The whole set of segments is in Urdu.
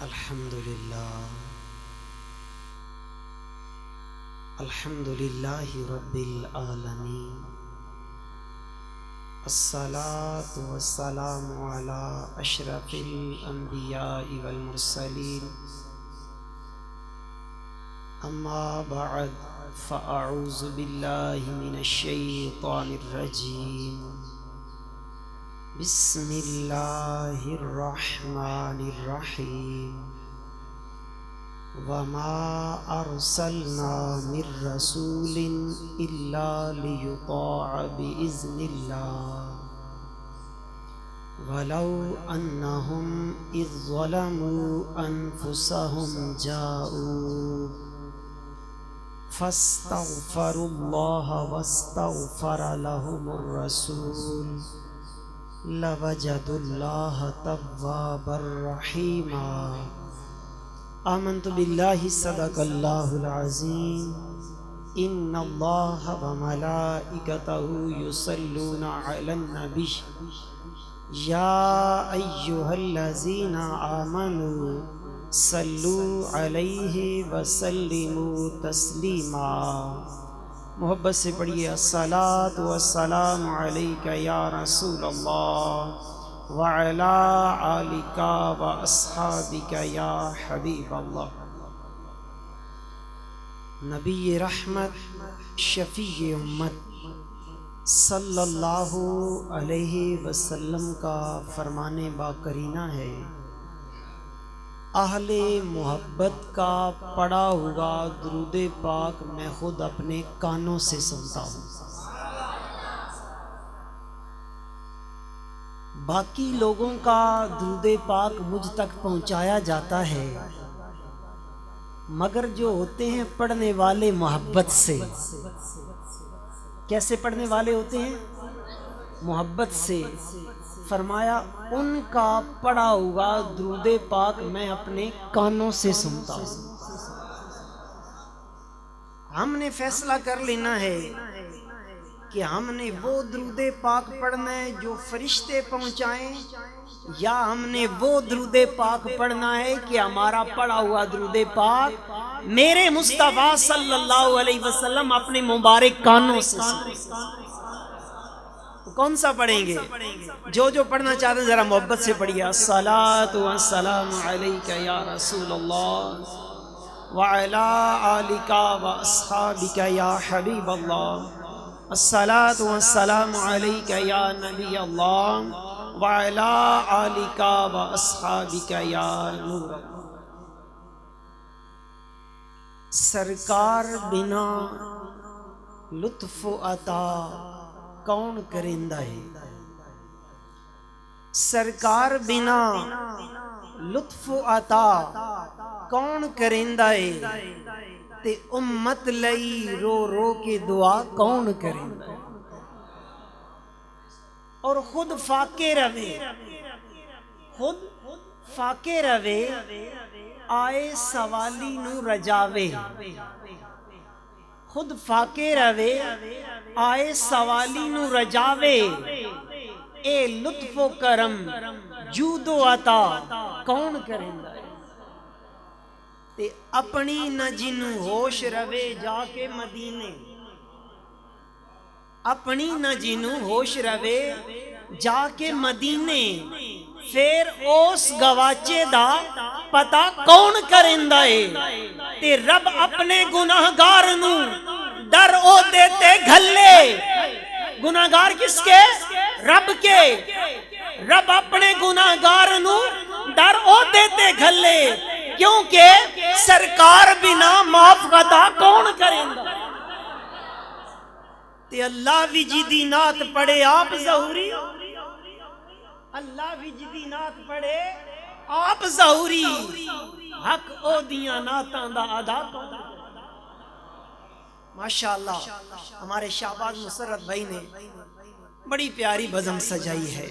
الحمدللہ رب العالمین، الصلاة والسلام علی اشرف الانبیاء والمرسلین، اما بعد فاعوذ باللہ من الشیطان الرجیم، بسم اللہ الرحمن الرحیم، وما ارسلنا من رسول الا لیطاع باذن اللہ ولو انہم اذ ظلموا انفسہم جاؤوا فاستغفروا اللہ واستغفر لهم الرسول لوجدوا اللہ توابا رحیما۔ آمنت باللہ صدق اللہ العظیم، ان اللہ وملائکتہ یصلون علی النبی یا ایہا الذین آمنوا صلوا علیہ وسلموا تسلیما۔ محبت سے پڑھیے الصلاۃ والسلام علیک یا رسول اللہ وعلی آلک واصحابک یا حبیب اللہ۔ نبی رحمت شفیع امت صلی اللہ علیہ وسلم کا فرمان باقرینہ ہے، اہل محبت کا پڑھا ہوا درود پاک میں خود اپنے کانوں سے سنتا ہوں، باقی لوگوں کا درود پاک مجھ تک پہنچایا جاتا ہے، مگر جو ہوتے ہیں پڑھنے والے محبت سے، کیسے پڑھنے والے ہوتے ہیں؟ محبت سے۔ فرمایا ان کا پڑھا ہوا درود پاک میں اپنے کانوں سے سنتا ہوں۔ ہم نے فیصلہ کر لینا ہے کہ ہم نے وہ درود پاک پڑھنا ہے جو فرشتے پہنچائیں، یا ہم نے وہ درود پاک پڑھنا ہے کہ ہمارا پڑھا ہوا درود پاک میرے مصطفیٰ صلی اللہ علیہ وسلم اپنے مبارک کانوں سے سنیں۔ کون سا پڑھیں گے؟ جو پڑھنا چاہتے ہیں ذرا محبت سے پڑھیے الصلاۃ والسلام علیک یا رسول اللہ وعلی آلک واصحابک یا حبیب اللہ، الصلاۃ والسلام علیک یا نبی اللہ وعلی آلک واصحابک یا نور اللہ۔ سرکار بنا لطف عطا کون کرندہ ہے؟ سرکار بنا لطف عطا کون کرندہ ہے؟ تے امت لئی رو رو کے دعا کون کرندہ ہے؟ اور خود فاقے روے، خود فاقے روے آئے سوالی نو رجاوے، خود فاقے روے آئے سوالی نو رجاوے، اے لطف و کرم جود و عطا کون کرندہ ہے؟ تے اپنی نہ جنو ہوش روے جا کے مدینے، اپنی نہ جنو ہوش روے جا کے مدینے، پھر اس گواچے دا پتا کون کرندہ ہے؟ تے رب اپنے گناہگار نو ڈر او دیتے گھلے، گناہگار کس کے؟ رب کے۔ رب اپنے گناہگار نو ڈر او دیتے گھلے، کیونکہ سرکار بنا معاف عطا کون کرندہ؟ تے اللہ بھی جدی نعت پڑھے آپ ظہوری، اللہ بھی جدی نعت پڑھے آپ ظہوری، حق او دیاں نعتاں دا ادا کون کرے؟ ماشاءاللہ ہمارے شہباز مسرت بھائی نے بڑی پیاری بزم سجائی ہے۔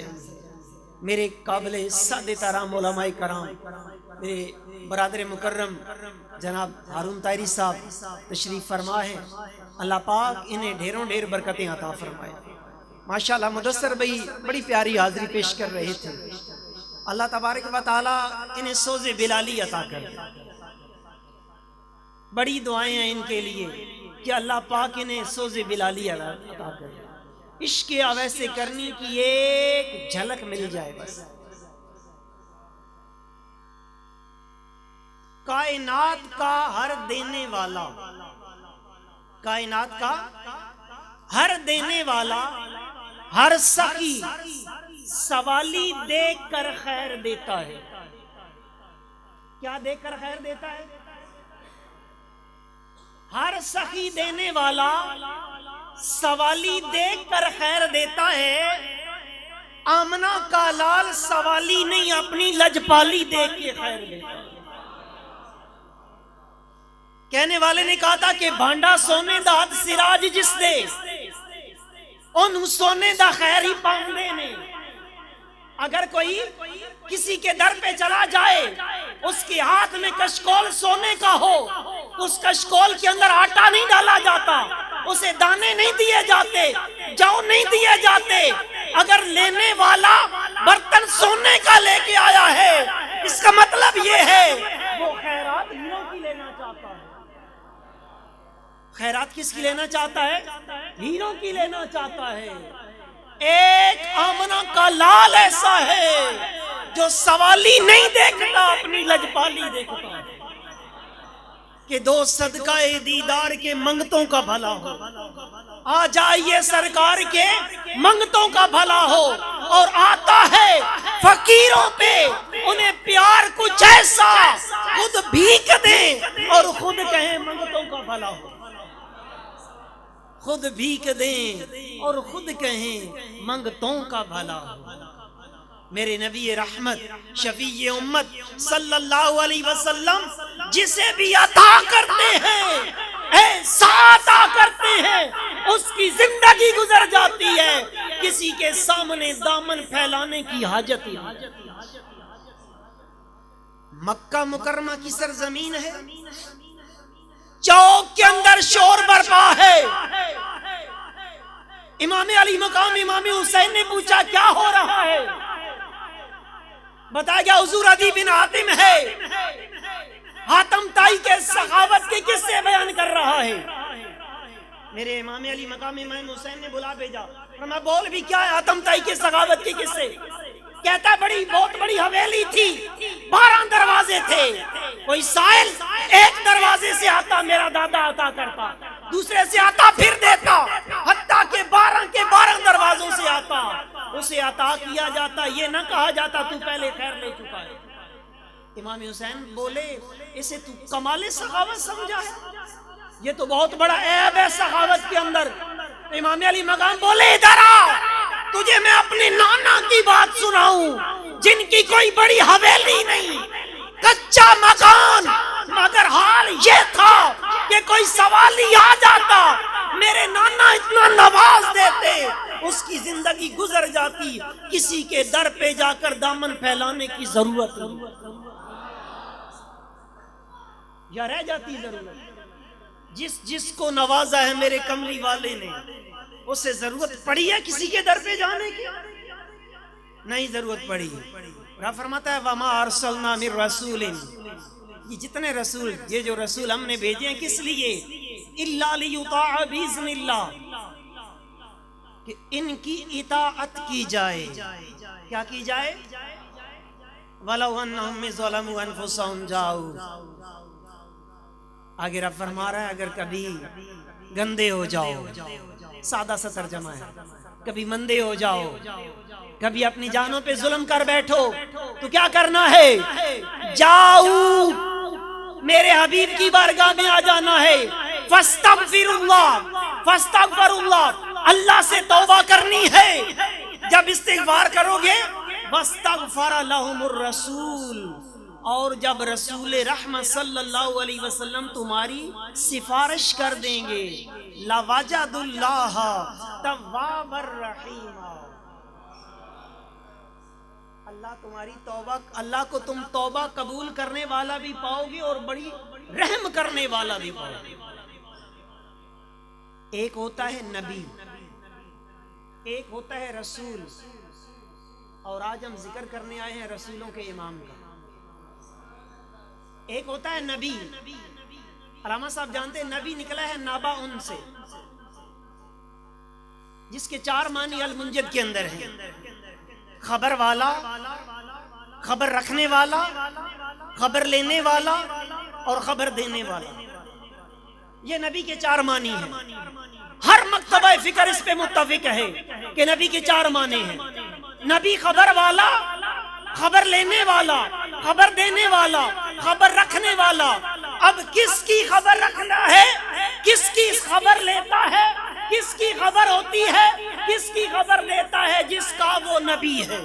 میرے قابل سعادت آرام علماء کرام، میرے برادر مکرم جناب ہارون طاہری صاحب تشریف فرما ہے، اللہ پاک انہیں ڈھیروں ڈھیر برکتیں عطا فرمائے۔ ماشاءاللہ مدثر بھائی بڑی پیاری حاضری پیش کر رہے تھے، اللہ تبارک و تعالیٰ انہیں سوز بلالی عطا کر دے. بڑی دعائیں ہیں ان کے لیے کہ اللہ پاک انہیں سوز بلالی عطا کر دے. عشق ویسے کرنی کی ایک جھلک مل جائے بس. کائنات کا ہر دینے والا، کائنات کا ہر دینے والا، ہر سخی سوالی دیکھ کر خیر دیتا ہے. کیا دیکھ کر خیر دیتا ہے؟ ہر سخی دینے والا سوالی دیکھ کر خیر دیتا ہے. آمنہ کا لال سوالی نہیں، اپنی لجپالی دیکھ کے خیر دیتا ہے. کہنے والے نے کہا تھا کہ بانڈا سونے دا ہاتھ سراج جس دے انہوں سونے دا خیر ہی پاندے نے. اگر کوئی کسی کے در پہ چلا جائے، اس کے ہاتھ میں کشکول سونے کا ہو، اس کشکول کے اندر آٹا نہیں ڈالا جاتا، اسے دانے نہیں دیے جاتے، جو نہیں دیے جاتے. اگر لینے والا برتن سونے کا لے کے آیا ہے، اس کا مطلب یہ ہے وہ خیرات ہیروں کی لینا چاہتا ہے. خیرات کس کی لینا چاہتا ہے؟ ہیروں کی لینا چاہتا ہے. ایک آمنہ کا لال ایسا ہے جو سوالی نہیں دیکھتا، اپنی لجپالی دیکھتا ہے. کہ دو صدقہ دیدار کے منگتوں کا بھلا ہو، آ جائیے سرکار کے منگتوں کا بھلا ہو. اور آتا ہے فقیروں پہ انہیں پیار کچھ ایسا، خود بھیک دیں اور خود کہیں منگتوں کا بھلا ہو. خود بھیک دیں اور خود کہیں منگتوں کا بھلا ہو. میرے نبی رحمت شفیع امت صلی اللہ علیہ وسلم جسے بھی عطا کرتے ہیں، ایسا عطا کرتے ہیں اس کی زندگی گزر جاتی ہے، کسی کے سامنے دامن پھیلانے کی حاجت ہی نہیں. مکہ مکرمہ کی سرزمین ہے، چوک کے اندر شور برپا ہے. امام علی مقام امام حسین نے پوچھا کیا ہو رہا ہے؟ بتایا گیا حضور عدی بن حاتم ہے، حاتم تائی کے سخاوت کے قصے بیان کر رہا ہے. میرے امام علی مقام امام حسین نے بلا بھیجا، میں بول بھی کیا ہے حاتم تائی کے سخاوت کے قصے؟ کہتا ہے بہت بڑی حویلی تھی، 12 دروازے تھے. کوئی سائل ایک دروازے سے آتا، میرا دادا عطا کرتا، دوسرے سے آتا پھر دیتا، حتیٰ کہ 12 کے 12 دروازوں سے آتا، اسے عطا کیا جاتا. یہ نہ کہا جاتا تو پہلے خیر لے چکا ہے. امام حسین بولے اسے تو کمال سخاوت سمجھا ہے؟ یہ تو بہت بڑا عیب ہے سخاوت کے اندر. امام علی مقام بولے ادھر آ، تجھے میں اپنے نانا کی بات سناؤں جن کی کوئی بڑی حویلی نہیں، کچا مکان، مگر حال یہ تھا کہ کوئی سوالی آ جاتا، میرے نانا اتنا نواز دیتے، اس کی زندگی گزر جاتی، کسی کے در پہ جا کر دامن پھیلانے کی ضرورت نہیں یا رہ جاتی ضرورت. جس کو نوازا ہے میرے کملی والے نے، اسے ضرورت پڑی ہے کسی کے در پہ جانے کی؟ نہیں ضرورت پڑی. رب فرماتا ہے وَمَا أَرْسَلْنَا مِن رَسُولٍ، یہ جتنے رسول، یہ جو رسول ہم نے بھیجے ہیں کس لیے؟ إِلَّا لِيُطَاعَ بِإِذْنِ اللَّهِ، کہ ان کی اطاعت کی جائے. کیا کی جائے؟ وَلَوْ أَنَّهُمْ ظَلَمُوا أَنفُسَهُمْ جَاءُوا. آگے رب فرما رہا ہے اگر کبھی گندے ہو جاؤ، سادہ سا ترجمہ ہے، کبھی مندے ہو جاؤ، کبھی اپنی جانوں پہ ظلم کر بیٹھو، تو کیا کرنا ہے؟ جاؤ میرے حبیب کی بارگاہ میں آ جانا ہے. فاستغفر اللہ، اللہ سے توبہ کرنی ہے. جب استغفار کرو گے واستغفر لهم الرسول، اور جب رسول رحمت صلی اللہ علیہ وسلم تمہاری سفارش کر دیں گے، لَوَجَدُ اللَّهَ تَوَّابًا رَحِيمًا، اللہ تمہاری توبہ، اللہ کو تم توبہ قبول کرنے والا بھی پاؤ گے اور بڑی رحم کرنے والا بھی پاؤ گے. ایک ہوتا ہے نبی، ایک ہوتا ہے رسول. اور آج ہم ذکر کرنے آئے ہیں رسولوں کے امام کا. ایک ہوتا ہے نبی. علامہ صاحب جانتے ہیں نبی نکلا ہے نابا ان سے، جس کے 4 معنی المنجد کے اندر ہیں: خبر والا، خبر رکھنے والا، خبر لینے والا اور خبر دینے والا. یہ نبی کے 4 معنی ہیں. ہر مکتبہ فکر اس پہ متفق ہے کہ نبی کے 4 معنی ہیں. نبی خبر والا، خبر لینے والا، خبر دینے والا، خبر رکھنے والا. اب کس کی خبر رکھنا ہے، کس کی خبر لیتا ہے، کس کی خبر ہوتی ہے، کس کی خبر لیتا ہے؟ جس کا وہ نبی ہے،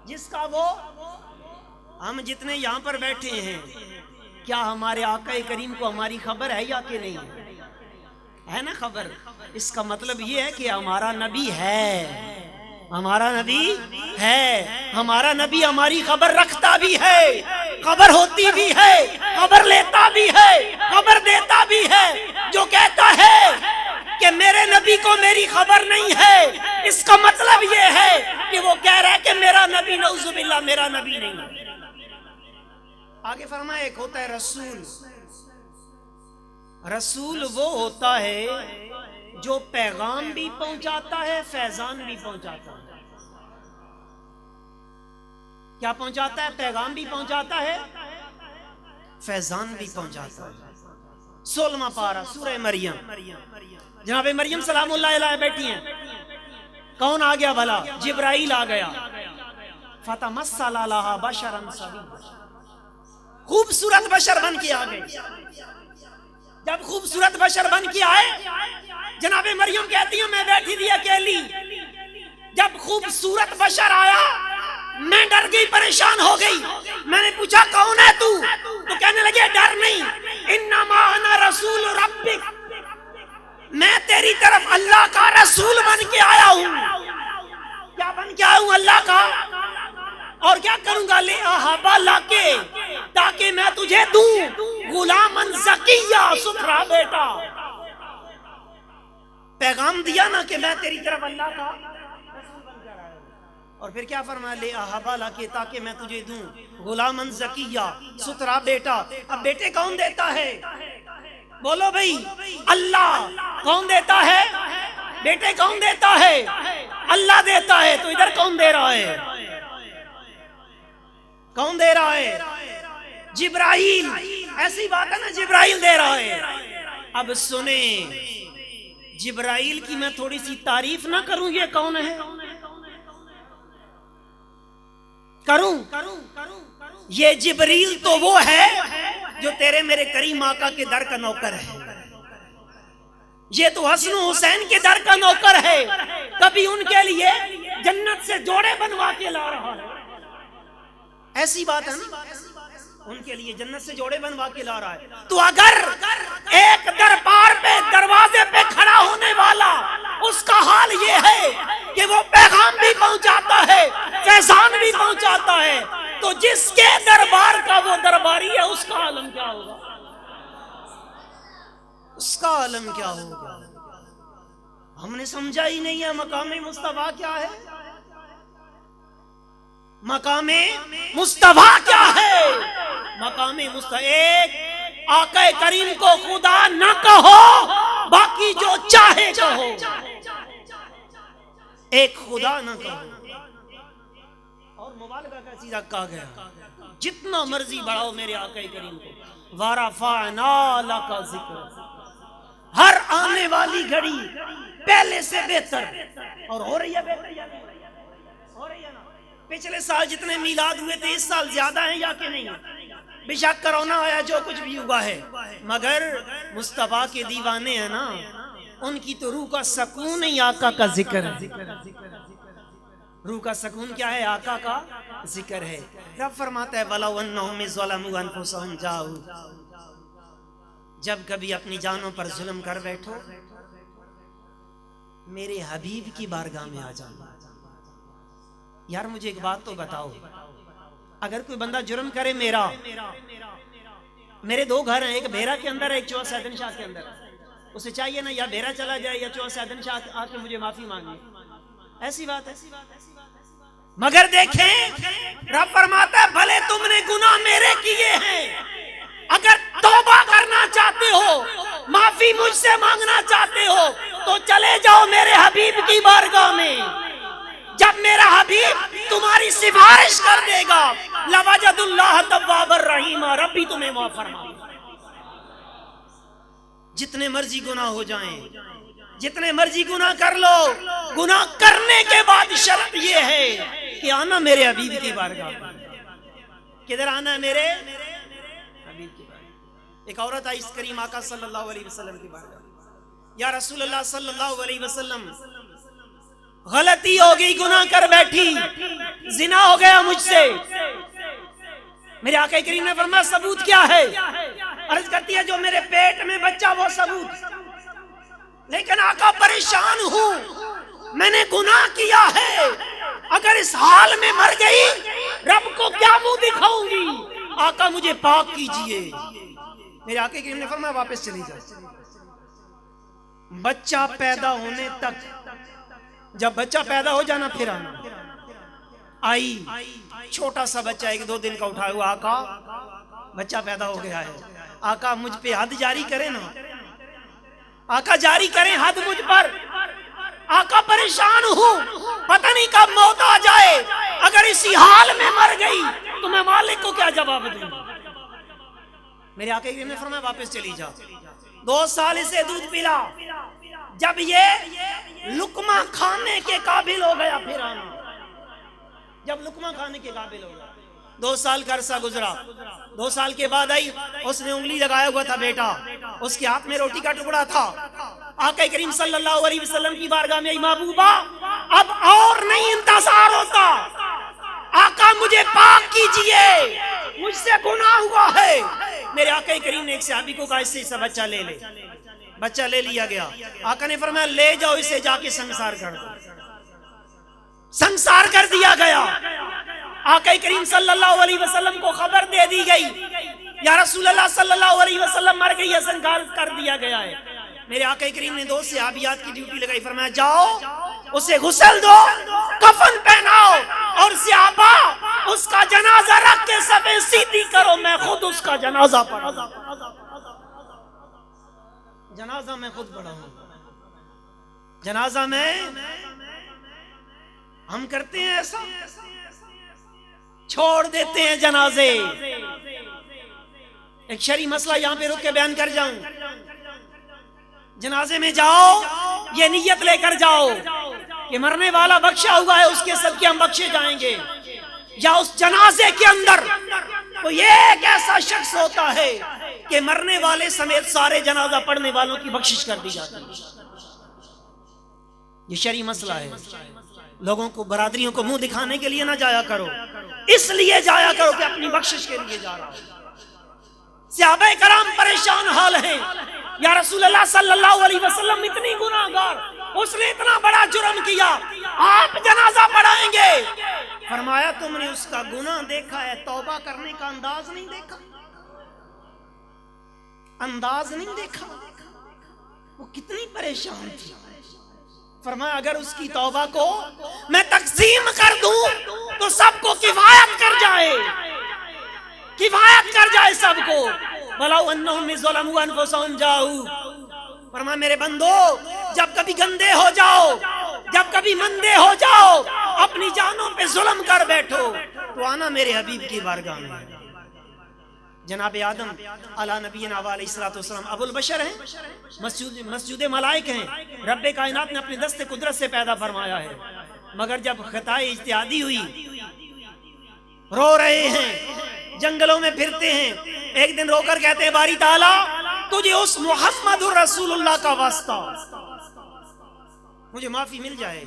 جس کا وہ. ہم جتنے یہاں پر بیٹھے ہیں، کیا ہمارے آقا کریم کو ہماری خبر ہے یا کہ نہیں ہے؟ نا خبر. اس کا مطلب یہ ہے کہ ہمارا نبی ہے، ہمارا نبی ہے. ہمارا نبی ہماری خبر رکھتا بھی ہے، خبر ہوتی بھی ہے، خبر لیتا بھی ہے، خبر دیتا بھی ہے. جو کہتا ہے کہ میرے نبی کو میری خبر نہیں ہے، اس کا مطلب یہ ہے کہ وہ کہہ رہا ہے کہ میرا نبی نعوذ باللہ میرا نبی نہیں ہے. آگے فرمائے ایک ہوتا ہے رسول. رسول وہ ہوتا ہے جو پیغام بھی پہنچاتا ہے، فیضان بھی پہنچاتا ہے. کیا پہنچاتا ہے؟ پیغام بھی پہنچاتا ہے، فیضان بھی پہنچاتا ہے. 16واں پارہ سورہ مریم. جناب مریم سلام اللہ علیہ بیٹھی ہیں. کون آ گیا بھلا؟ جبرائیل آ گیا. فتمثل لها بشرا سویا. خوبصورت بشر بن کے آ گئے. جب خوبصورت بشر بن کے آئے، جناب مریم کہتی ہیں میں بیٹھی تھی اکیلی. جب خوبصورت بشر آیا میں ڈر گئی، پریشان ہو گئی. میں نے پوچھا کون ہے تو کہنے لگے ڈر نہیں، انما انا رسول ربک، میں تیری طرف اللہ کا رسول بن کے آیا ہوں. کیا بن کے آیا ہوں؟ اللہ کا. اور کیا کروں گا؟ لے احابا لا کے، تاکہ میں تجھے دوں غلامن زکیہ، ستھرا بیٹا. پیغام دیا نا کہ میں تیری طرف اللہ کا رسول بن کر آیا ہوں. اور پھر کیا فرمایا؟ لے احابا لا کے، تاکہ میں تجھے دوں غلامن زکیہ، ستھرا بیٹا. اب بیٹے کون دیتا ہے؟ بولو بھئی. اللہ. کون دیتا ہے؟ بیٹے کون دیتا ہے؟ اللہ دیتا ہے. تو ادھر کون دے رہا ہے؟ کون دے رہا ہے؟ جبرائیل. ایسی بات ہے نا، جبرائیل دے رہا ہے. اب سنیں، جبرائیل کی میں تھوڑی سی تعریف نہ کروں؟ یہ کون ہے؟ کروں. یہ جبریل تو وہ ہے جو تیرے میرے کریم آقا کے در کا نوکر ہے. یہ تو حسن و حسین کے در کا نوکر ہے. کبھی ان کے لیے جنت سے جوڑے بنوا کے لا رہا ہے. ایسی بات ہے نا، ان کے لیے جنت سے جوڑے بنوا کے لا رہا ہے. تو اگر ایک دربار پہ، دروازے پہ کھڑا ہونے والا، اس کا حال یہ ہے کہ وہ پیغام بھی پہنچاتا ہے، فیضان بھی پہنچاتا ہے، تو جس کے دربار کا وہ درباری ہے، اس کا عالم کیا ہوگا؟ اس کا عالم کیا ہوگا؟ ہم نے سمجھا ہی نہیں ہے مقام مصطفیٰ کیا ہے. مقام مصطفیٰ کیا ہے؟ مقام مصطفیٰ ایک آقا کریم کو خدا نہ کہو، باقی جو چاہے کہو. ایک خدا نہ کہو. اور مبالغہ کا چیز کہا گیا جتنا مرضی بڑھاؤ میرے آقا کریم کو. وَرَفَعْنَا لَكَ ذِكْرَكَ. ہر آنے والی گھڑی پہلے سے بہتر. اور ہو رہی ہے بہتر، ہو رہی ہے نا. پچھلے سال جتنے میلاد ہوئے تھے اس سال زیادہ ہیں یا کہ نہیں؟ بے شک کرونا آیا، جو کچھ بھی ہوا ہے، مگر مصطفیٰ کے دیوانے ہیں نا، ان کی تو روح کا سکون ہی آقا کا ذکر ہے. روح کا سکون کیا ہے؟ آقا کا ذکر ہے. رب فرماتا ہے وَلَوْ أَنَّهُمْ إِذْ ظَلَمُوا أَنفُسَهُمْ جَاءُوا. جب کبھی اپنی جانوں پر ظلم کر بیٹھو، میرے حبیب کی بارگاہ میں آ جانا. یار مجھے ایک بات تو بتاؤ، اگر کوئی بندہ جرم کرے، میرے 2 گھر ہیں، ایک بھیرا کے اندر ہے، ایک چوہا سیدن شاہ کے اندر. اسے چاہیے نا یا بھیرا چلا جائے یا چوہا سیدن شاہ آ کے مجھے معافی مانگے. ایسی بات ہے. مگر دیکھیں رب فرماتا ہے بھلے تم نے گناہ میرے کیے ہیں، اگر توبہ کرنا چاہتے ہو، معافی مجھ سے مانگنا چاہتے ہو تو چلے جاؤ میرے حبیب کی بارگاہ میں. جب میرا حبیب تمہاری سفارش کر دے گا لوجد اللہ تواب الرحیم، رب بھی تمہیں معاف فرمائے گا. جتنے مرضی گناہ ہو جائیں، جتنے مرضی گناہ کر لو، گناہ کرنے کے بعد شرط یہ ہے کہ آنا میرے حبیب کی بارگاہ. کدھر آنا ہے؟ میرے حبیب کی بارگاہ. ایک عورت آئی اس کریم آقا صلی اللہ علیہ وسلم کی بارگاہ. یا رسول اللہ صلی اللہ علیہ وسلم، غلطی ہو گئی، گناہ کر بیٹھی، زنا ہو گیا مجھ سے. میرے آقا کریم نے فرمایا ثبوت کیا ہے؟ عرض کرتی ہے جو میرے پیٹ میں بچہ وہ ثبوت. لیکن آقا پریشان ہوں، میں نے گناہ کیا ہے، اگر اس حال میں مر گئی رب کو کیا منہ دکھاؤں گی؟ آقا مجھے پاک کیجئے. میرے آقا کریم نے فرمایا واپس چلی جاؤ. بچہ پیدا ہونے تک، جب بچہ پیدا ہو جانا پھر آنا. آئی، چھوٹا سا بچہ 1-2 دن کا اٹھایا ہوا. آقا بچہ پیدا ہو گیا ہے، آقا مجھ پہ حد جاری کریں نا، آقا جاری کریں حد مجھ پر. آقا پریشان ہوں، پتہ نہیں کب موت آ جائے، اگر اسی حال میں مر گئی تو میں مالک کو کیا جواب دوں؟ میرے آقا نے فرمایا واپس چلی جا. 2 سال اسے دودھ پلا، جب یہ لقمہ کھانے کے قابل ہو گیا پھر آنا. جب لقمہ کھانے کے قابل ہو گیا، 2 سال کا عرصہ گزرا. 2 سال کے بعد آئی، اس نے انگلی لگایا ہوا تھا بیٹا، اس کے ہاتھ میں روٹی کا ٹکڑا تھا. آقا کریم صلی اللہ علیہ وسلم کی بارگاہ میں محبوبہ اب اور نہیں انتظار ہوتا، آقا مجھے پاک کیجئے، مجھ سے گناہ ہوا ہے. میرے آقا کریم نے ایک صحابی کو کہا اس سے بچہ لے لے. بچہ لے لیا گیا. آقا نے فرمایا لے جاؤ اسے جا کے سنسار کر دو. سنسار کر دیا گیا. آقا کریم صلی اللہ علیہ وسلم کو خبر دے دی گئی یا رسول اللہ صلی اللہ علیہ وسلم مر گئی ہے، سنسار کر دیا گیا ہے. میرے آقا کریم نے 2 صحابیات کی ڈیوٹی لگائی. فرمایا جاؤ اسے غسل دو، کفن پہناؤ، اور صحابہ اس کا جنازہ رکھ کے صفیں سیدھی کرو، میں خود اس کا جنازہ پڑھوں. جنازہ میں خود پڑھوں. جنازہ میں ہم کرتے ہیں ایسا، چھوڑ دیتے ہیں جنازے. ایک شرعی مسئلہ یہاں پہ رک کے بیان کر جاؤں. جنازے میں جاؤ، یہ نیت لے کر جاؤ کہ مرنے والا بخشا ہوا ہے، اس کے صدقے ہم بخشے جائیں گے. یا اس جنازے کے اندر کوئی ایک ایسا شخص ہوتا ہے کہ مرنے والے سمیت سارے جنازہ پڑھنے والوں کی بخشش کر دی جاتی ہے. یہ شرعی مسئلہ ہے. لوگوں کو، برادریوں کو منہ دکھانے کے لیے نہ جایا کرو، اس لیے جایا کرو کہ اپنی بخشش کے لیے جا رہا ہو. صحابہ کرام پریشان حال ہیں. یا رسول اللہ صلی اللہ علیہ وسلم اتنی گناہگار، اس نے اتنا بڑا جرم کیا، آپ جنازہ پڑھائیں گے؟ فرمایا تم نے اس کا گناہ دیکھا ہے، توبہ کرنے کا انداز نہیں دیکھا. انداز نہیں دیکھا، وہ کتنی پریشان تھی. فرمایا اگر اس کی توبہ کو میں تقسیم کر دوں تو سب کو کفایت کر جائے، کفایت کر جائے سب کو. وَلَوْ أَنَّهُمْ إِذْ ظَلَمُوا أَنفُسَهُمْ جَاءُوكَ. فرمایا میرے بندو جب کبھی گندے ہو جاؤ، جب کبھی مندے ہو جاؤ، اپنی جانوں پہ ظلم کر بیٹھو تو آنا میرے حبیب کی بارگاہ میں. جناب آدم علی نبینا علیہ الصلوۃ والسلام ابو البشر ہیں، مسجود ملائک ہیں، رب کائنات نے اپنے دست قدرت سے پیدا فرمایا ہے. مگر جب خطائے اجتہادی ہوئی، رو رہے ہیں، جنگلوں میں پھرتے ہیں، ایک دن رو کر کہتے ہیں باری تعالیٰ تجھے اس محمد رسول اللہ کا واسطہ مجھے معافی مل جائے.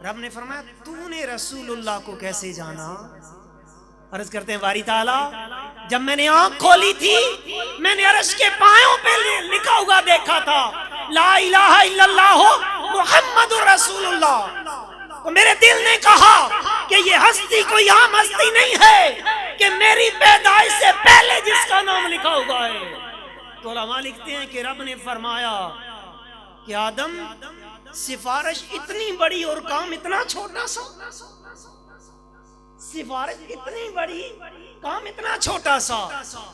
رب نے فرمایا تو نے رسول اللہ کو کیسے جانا؟ عرض کرتے ہیں باری تعالیٰ جب میں نے آنکھ کھولی تھی میں نے عرش کے پایوں پہ لکھا ہوا دیکھا تھا لا الہ الا اللہ محمد رسول اللہ، تو میرے دل نے کہا کہ یہ ہستی کوئی عام ہستی نہیں ہے کہ میری پیدائش سے پہلے جس کا نام لکھا ہوا ہے. تو علماء لکھتے ہیں کہ رب نے فرمایا کہ آدم سفارش اتنی بڑی اور کام اتنا چھوٹا سا. سفارش اتنی بڑی، کام اتنا چھوٹا سا.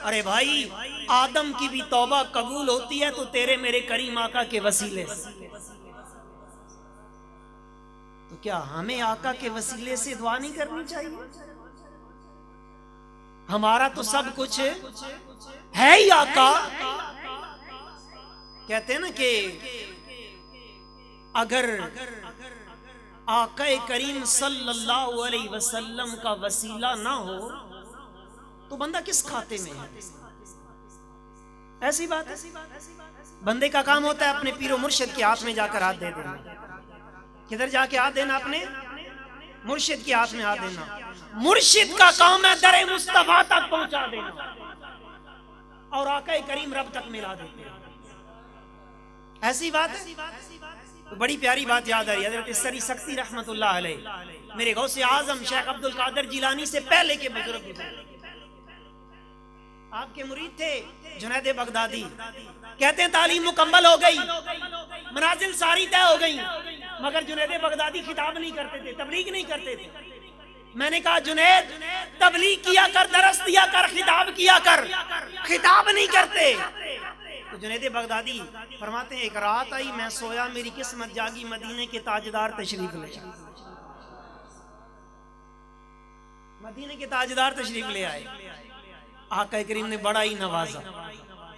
ارے بھائی آدم کی بھی توبہ قبول ہوتی ہے تو تیرے میرے کریم آقا کے وسیلے سے. تو کیا ہمیں آقا کے وسیلے سے دعا نہیں کرنی چاہیے؟ ہمارا تو سب کچھ ہے ہی آقا. کہتے ہیں نا کہ اگر آقا کریم صلی اللہ علیہ وسلم کا وسیلہ نہ ہو تو بندہ کس کھاتے میں ہے؟ ایسی بات ہے. بندے کا کام ہوتا ہے اپنے پیر و مرشد کے ہاتھ میں جا کر ہاتھ دے دینا. کدھر جا کے ہاتھ دینا؟ اپنے مرشد کے ہاتھ میں ہاتھ دینا. مرشد کا کام ہے در مصطفیٰ تک پہنچا دینا اور آقا کریم رب تک ملا دیتے ہیں. ایسی بات ہے. بڑی پیاری بات یاد آ رہی ہے. حضرت سری سکتی رحمت اللہ علیہ میرے غوث اعظم شیخ عبد القادر جیلانی سے پہلے کے بزرگ تھے. آپ کے مرید تھے جنید بغدادی. کہتے ہیں تعلیم مکمل ہو گئی، منازل ساری طے ہو گئی، مگر جنید بغدادی خطاب نہیں کرتے تھے، تبلیغ نہیں کرتے تھے. میں نے کہا جنید تبلیغ کیا کر، درس دیا کر، خطاب کیا کر، خطاب نہیں کرتے. تو جنید بغدادی فرماتے ہیں ایک رات آئی میں سویا، میری قسمت جاگی، مدینے کے تاجدار تشریف لے آئے. مدینے کے تاجدار تشریف لے آئے. آقا کریم نے بڑا ہی نوازا.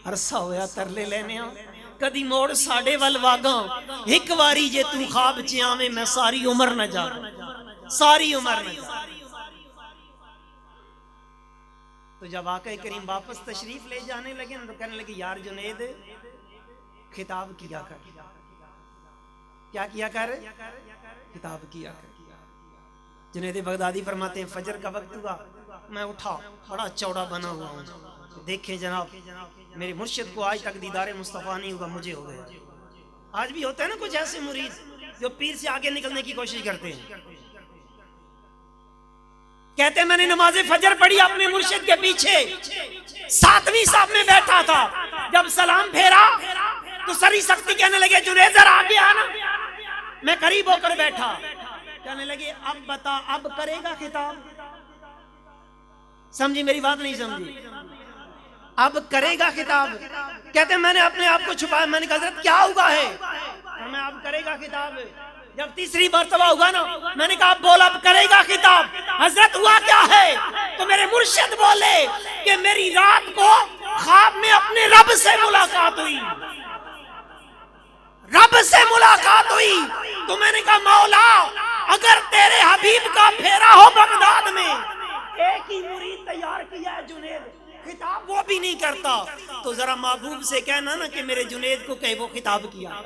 عرصہ ہویا ترلے لینے آ کدی موڑ ساڑے ول واگاں، ایک واری جے تو خواب چ آویں میں ساری عمر نہ جاگاں، ساری عمر نہ جاگاں. تو جب آقا کریم واپس تشریف لے جانے لگے تو کہنے لگے یار جنید خطاب کیا کر. کیا کیا کر؟ خطاب کیا کر. جنید بغدادی فرماتے ہیں فجر کا وقت ہوا، میں اٹھا، بڑا چوڑا بنا ہوا ہوں. دیکھیں جناب میرے مرشد کو آج تک دیدار مصطفیٰ نہیں ہوا، مجھے ہو گیا. آج بھی ہوتا ہے نا کچھ ایسے مرید جو پیر سے آگے نکلنے کی کوشش کرتے ہیں. کہتے ہیں میں نے نماز فجر پڑھی اپنے مرشد کے پیچھے، 7ویں صف میں بیٹھا تھا. جب سلام پھیرا تو سری سختی کہنے لگے جنید ذرا آگے آنا. میں قریب ہو کر بیٹھا. کہنے لگے اب بتا اب کرے گا خطاب؟ سمجھی میری بات؟ نہیں سمجھی. اب کرے گا خطاب. کہتے ہیں میں نے اپنے آپ کو چھپایا. میں نے کہا حضرت کیا ہوا ہے؟ میں اب کرے گا خطاب. جب تیسری مرتبہ ہوگا نا میں نے کہا بول اب کرے گا خطاب. حضرت ہوا کیا ہے؟ تو میرے مرشد بولے کہ میری رات کو خواب میں اپنے رب سے ملاقات ہوئی، رب سے ملاقات ہوئی. تو میں نے کہا مولا اگر تیرے حبیب کا پھیرا ہو بغداد میں، ایک ہی مرید تیار کیا ہے جنید، خطاب وہ بھی نہیں کرتا، تو ذرا محبوب سے کہنا نا کہ میرے جنید کو کہ وہ خطاب کیا.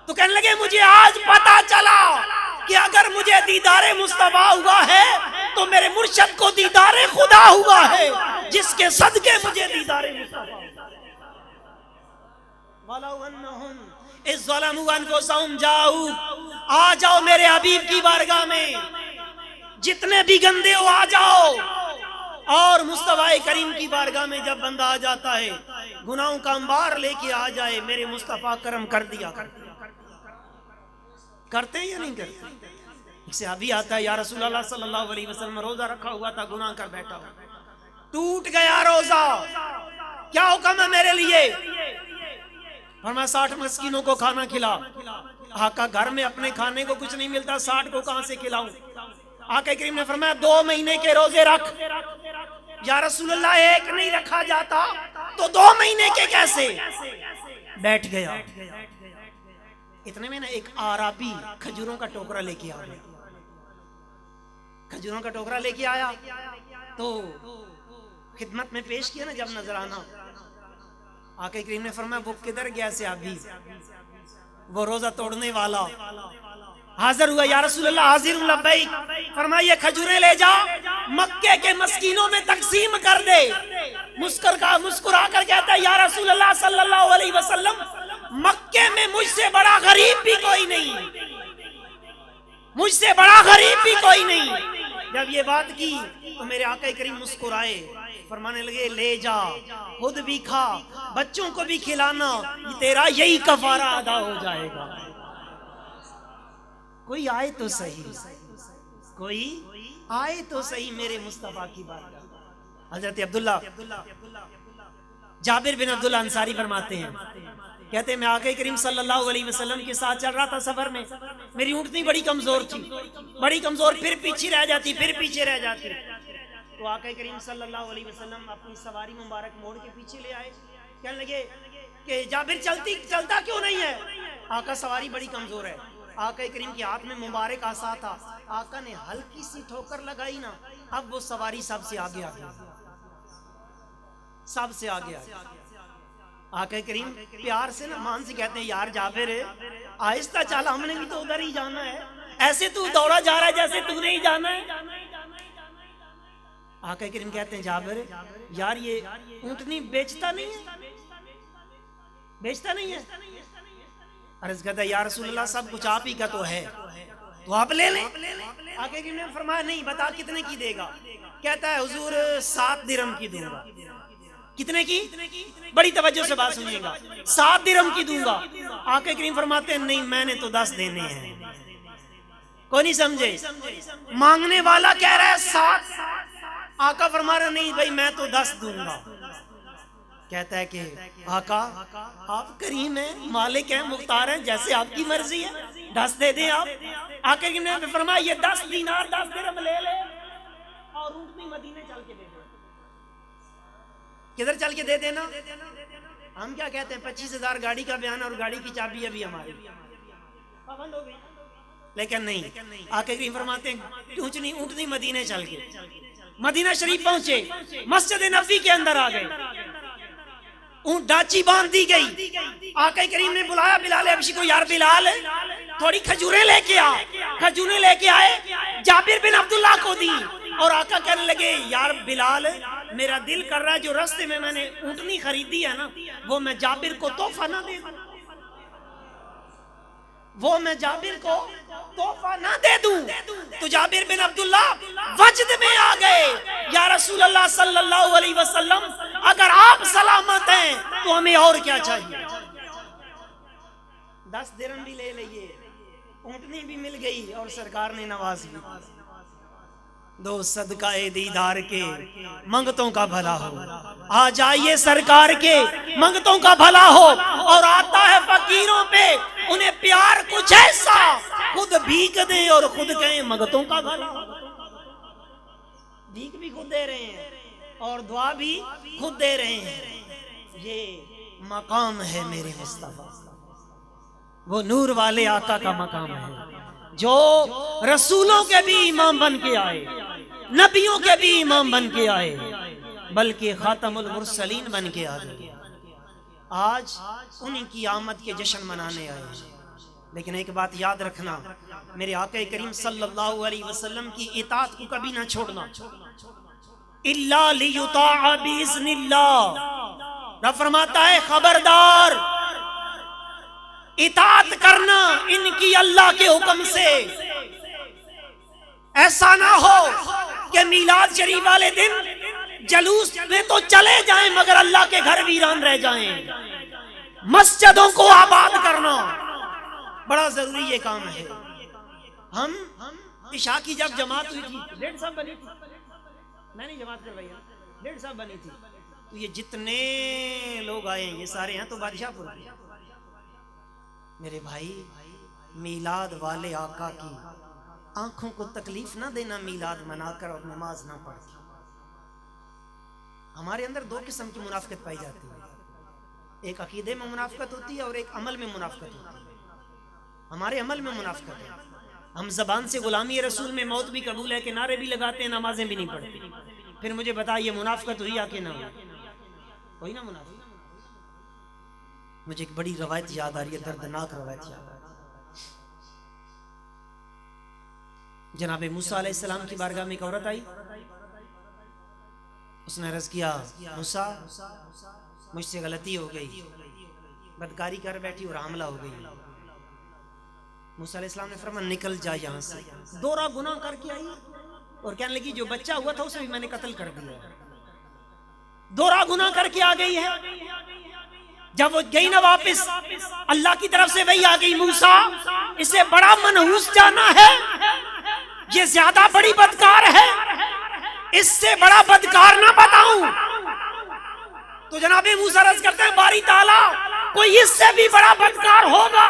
تو کہنے لگے مجھے آج پتا چلا کہ اگر مجھے دیدار مصطفیٰ ہوا ہے تو میرے مرشد کو دیدار خدا ہوا ہے، جس کے صدقے مجھے دیدار مصطفیٰ. وَلَوْ أَنَّهُمْ إِذْ ظَلَمُوا أَنفُسَهُمْ جَاءُوكَ، آ جاؤ میرے حبیب کی بارگاہ میں، جتنے بھی گندے ہو آ جاؤ. اور مصطفیٰ کریم کی بارگاہ میں جب بندہ آ جاتا ہے گناہوں کا انبار لے کے آ جائے، میرے مصطفیٰ کرم کر دیا کرتے ہیں یا نہیں کرتے؟ ایک صحابی آتا ہے یا رسول اللہ صلی اللہ علیہ وسلم روزہ رکھا ہوا تھا، گناہ کر بیٹھا ہوا، ٹوٹ گیا روزہ، کیا حکم ہے میرے لیے؟ فرمایا 60 مسکینوں کو کھانا کھلا. آقا گھر میں اپنے کھانے کو کچھ نہیں ملتا، 60 کو کہاں سے کھلاؤں؟ آقا کریم نے فرمایا 2 مہینے کے روزے رکھ. یا رسول اللہ ایک نہیں رکھا جاتا تو 2 مہینے کے کیسے؟ بیٹھ گیا. اتنے میں نا ایک آرابی کھجوروں کا ٹوکرا لے کے آیا. کھجوروں کا ٹوکرا لے کے آیا تو خدمت میں پیش کیا نا جب نذرانہ. آقا کریم نے فرمایا وہ کدھر گیا صحابی؟ وہ روزہ توڑنے والا حاضر ہوا. یا رسول اللہ حاضر ہوں لبیک. فرمایا یہ کھجوریں لے جا مکے کے مسکینوں میں تقسیم کر دے. مسکرا کر کہتا ہے یا رسول اللہ صلی اللہ علیہ وسلم مکے میں مجھ سے بڑا غریب بھی کوئی نہیں، مجھ سے بڑا غریب بھی کوئی نہیں. جب یہ بات کی تو میرے آقا کریم مسکرائے، فرمانے لگے لے جا، خود بھی کھا، بچوں کو بھی کھلانا، یہ تیرا یہی کفارہ ادا ہو جائے گا. کوئی آئے تو صحیح. کوئی آئے تو صحیح میرے مصطفیٰ کی بارگاہ۔ حضرت عبداللہ جابر بن عبداللہ انصاری فرماتے ہیں، کہتے ہیں میں آقا کریم صلی اللہ علیہ وسلم کے ساتھ چل رہا تھا سفر میں، میری اونٹنی بڑی کمزور تھی، بڑی کمزور، پھر پیچھے رہ جاتی، پھر پیچھے رہ جاتی۔ تو آقا کریم صلی اللہ علیہ وسلم اپنی سواری مبارک موڑ کے پیچھے لے آئے، کہنے لگے کہ جابر چلتا کیوں نہیں ہے؟ آقا سواری بڑی کمزور ہے۔ آقا کریم کے ہاتھ میں مبارک عصا تھا، آقا نے ہلکی سی ٹھوکر لگائی نا، اب وہ سواری سب سے آگے آ گئی، سب سے آگے آ گئی۔ آقا کریم پیار سے نا مان سے کہتے ہیں یار جابر آہستہ چل، ہم نے بھی تو ادھر ہی جانا ہے، ایسے تو دوڑا جا رہا ہے جیسے تو نے ہی جانا ہے۔ آقا کریم کہتے ہیں جابر یار یہ اونٹنی بیچتا نہیں ہے، بیچتا نہیں ہے۔ عرض کرتا ہے یا رسول اللہ سب کچھ آپ ہی کا تو ہے، تو آپ لے لیں۔ آقا کریم نے فرمایا نہیں، بتا کتنے کی دے گا؟ کہتا ہے حضور 7 درہم کی دوں گا۔ کتنے کی؟ بڑی توجہ سے بات سنیے گا، 7 درہم کی دوں گا۔ آقا کریم فرماتے ہیں نہیں میں نے تو 10 دینے ہیں۔ کوئی نہیں سمجھے؟ مانگنے والا کہہ رہا ہے 7، آقا فرما رہا نہیں بھائی میں تو 10 دوں گا۔ کہتا ہے کہ آقا آپ کریم ہیں، مالک ہیں، مختار ہیں، جیسے آپ کی مرضی ہے 10 دے دیں آپ۔ آقا کریم نے فرمایا یہ 10 دینار 10 درہم لے لے اور اونٹنی مدینے چل کے دے دے۔ کدھر چل کے دے دینا؟ ہم کیا کہتے ہیں 25,000 گاڑی کا بیان اور گاڑی کی چابی ابھی ہماری پابند ہو گئی، لیکن نہیں، آقا کریم فرماتے ہیں اونٹنی مدینے چل کے مدینہ شریف پہنچے، مسجد نبوی کے اندر آ گئے، اونٹ ڈاچی باندھ دی گئی۔ آقا کریم نے بلایا بلال حبشی کو، یار بلال تھوڑی کھجوریں لے کے آ۔ کھجوریں لے کے آئے، جابر بن عبداللہ کو دی، اور آقا کہنے لگے یار بلال میرا دل کر رہا ہے جو راستے میں نے اونٹنی خریدی ہے نا وہ میں جابر کو تحفہ نہ دے دوں، وہ میں جابر کو تحفہ نہ دے دوں۔ تو جابر بن عبداللہ وجد میں آ گئے، یا رسول اللہ صلی اللہ علیہ وسلم اگر آپ سلامت ہیں تو ہمیں اور کیا چاہیے؟ 10 درہم بھی لے لئیے، اونٹنی بھی مل گئی اور سرکار نے نواز بھی۔ دو صدقہ دیدار کے منگتوں کا بھلا ہو، آ جائیے سرکار کے منگتوں کا بھلا ہو، اور آتا ہے فقیروں پہ انہیں پیار کچھ ایسا خود بھیک دیں اور خود کہیں منگتوں کا بھلا ہو۔ بھیک بھی خود دے رہے ہیں اور دعا بھی خود دے رہے ہیں۔ یہ مقام ہے میرے مصطفیٰ، وہ نور والے آقا کا مقام ہے جو رسولوں کے بھی امام بن کے آئے، نبیوں کے بھی امام بن کے آئے، بلکہ خاتم المرسلین بن کے آئے۔ آج انہی کی آمد کے جشن منانے آئے ہیں، لیکن ایک بات یاد رکھنا، میرے آقا کریم صلی اللہ علیہ وسلم کی اطاعت کو کبھی نہ چھوڑنا۔ اِلَّا لِيُطَاعَ بِإِذْنِ اللَّهِ، رب فرماتا ہے خبردار اطاعت کرنا ان کی اللہ کے حکم سے۔ ایسا نہ ہو کہ میلاد شریف والے دن جلوس میں تو چلے جائیں مگر اللہ کے گھر ویران رہ جائیں۔ مسجدوں کو آباد کرنا بڑا ضروری یہ کام ہے۔ ہم عشاء کی جب جماعت ہوئی تھی 1.5 صاحب بنی تھی، میں نہیں جماعت کروائی، 1.5 صاحب بنی تھی، تو یہ جتنے لوگ آئے ہیں یہ سارے ہیں تو بادشاہ پور کے۔ میرے بھائی میلاد والے آقا کی آنکھوں کو تکلیف نہ دینا، میلاد منا کر اور نماز نہ پڑھ کے۔ ہمارے اندر 2 قسم کی منافقت پائی جاتی ہے، ایک عقیدے میں منافقت ہوتی ہے اور ایک عمل میں منافقت ہوتی ہے۔ ہمارے عمل میں منافقت ہے، ہم زبان سے غلامی رسول میں موت بھی قبول ہے کہ نعرے بھی لگاتے ہیں، نمازیں بھی نہیں پڑھتے۔ پھر مجھے بتائیے منافقت ہوئی یا کہ نہ ہوئی؟ کوئی نہ منافقت۔ مجھے ایک بڑی روایت یاد آ رہی ہے، دردناک روایت یاد آ رہی ہے۔ جناب موسیٰ علیہ السلام کی بارگاہ میں ایک عورت آئی، اس نے عرض کیا موسیٰ مجھ سے غلطی ہو گئی، بدکاری کر بیٹھی اور حاملہ ہو گئی۔ موسیٰ علیہ السلام نے فرمایا نکل جا یہاں سے۔ دوہرا گناہ کر کے آئی اور کہنے لگی جو بچہ ہوا تھا اسے بھی میں نے قتل کر دیا۔ دوہرا گناہ کر کے آ گئی ہے۔ جب وہ گئی نا واپس، اللہ کی طرف سے وہی آ گئی موسیٰ اسے بڑا منحوس جانا ہے، یہ زیادہ بڑی بدکار ہے، اس سے بڑا بدکار نہ بتاؤں؟ تو جناب موسیٰ عرض کرتے ہیں باری تعالیٰ کوئی اس سے بھی بڑا بدکار ہوگا؟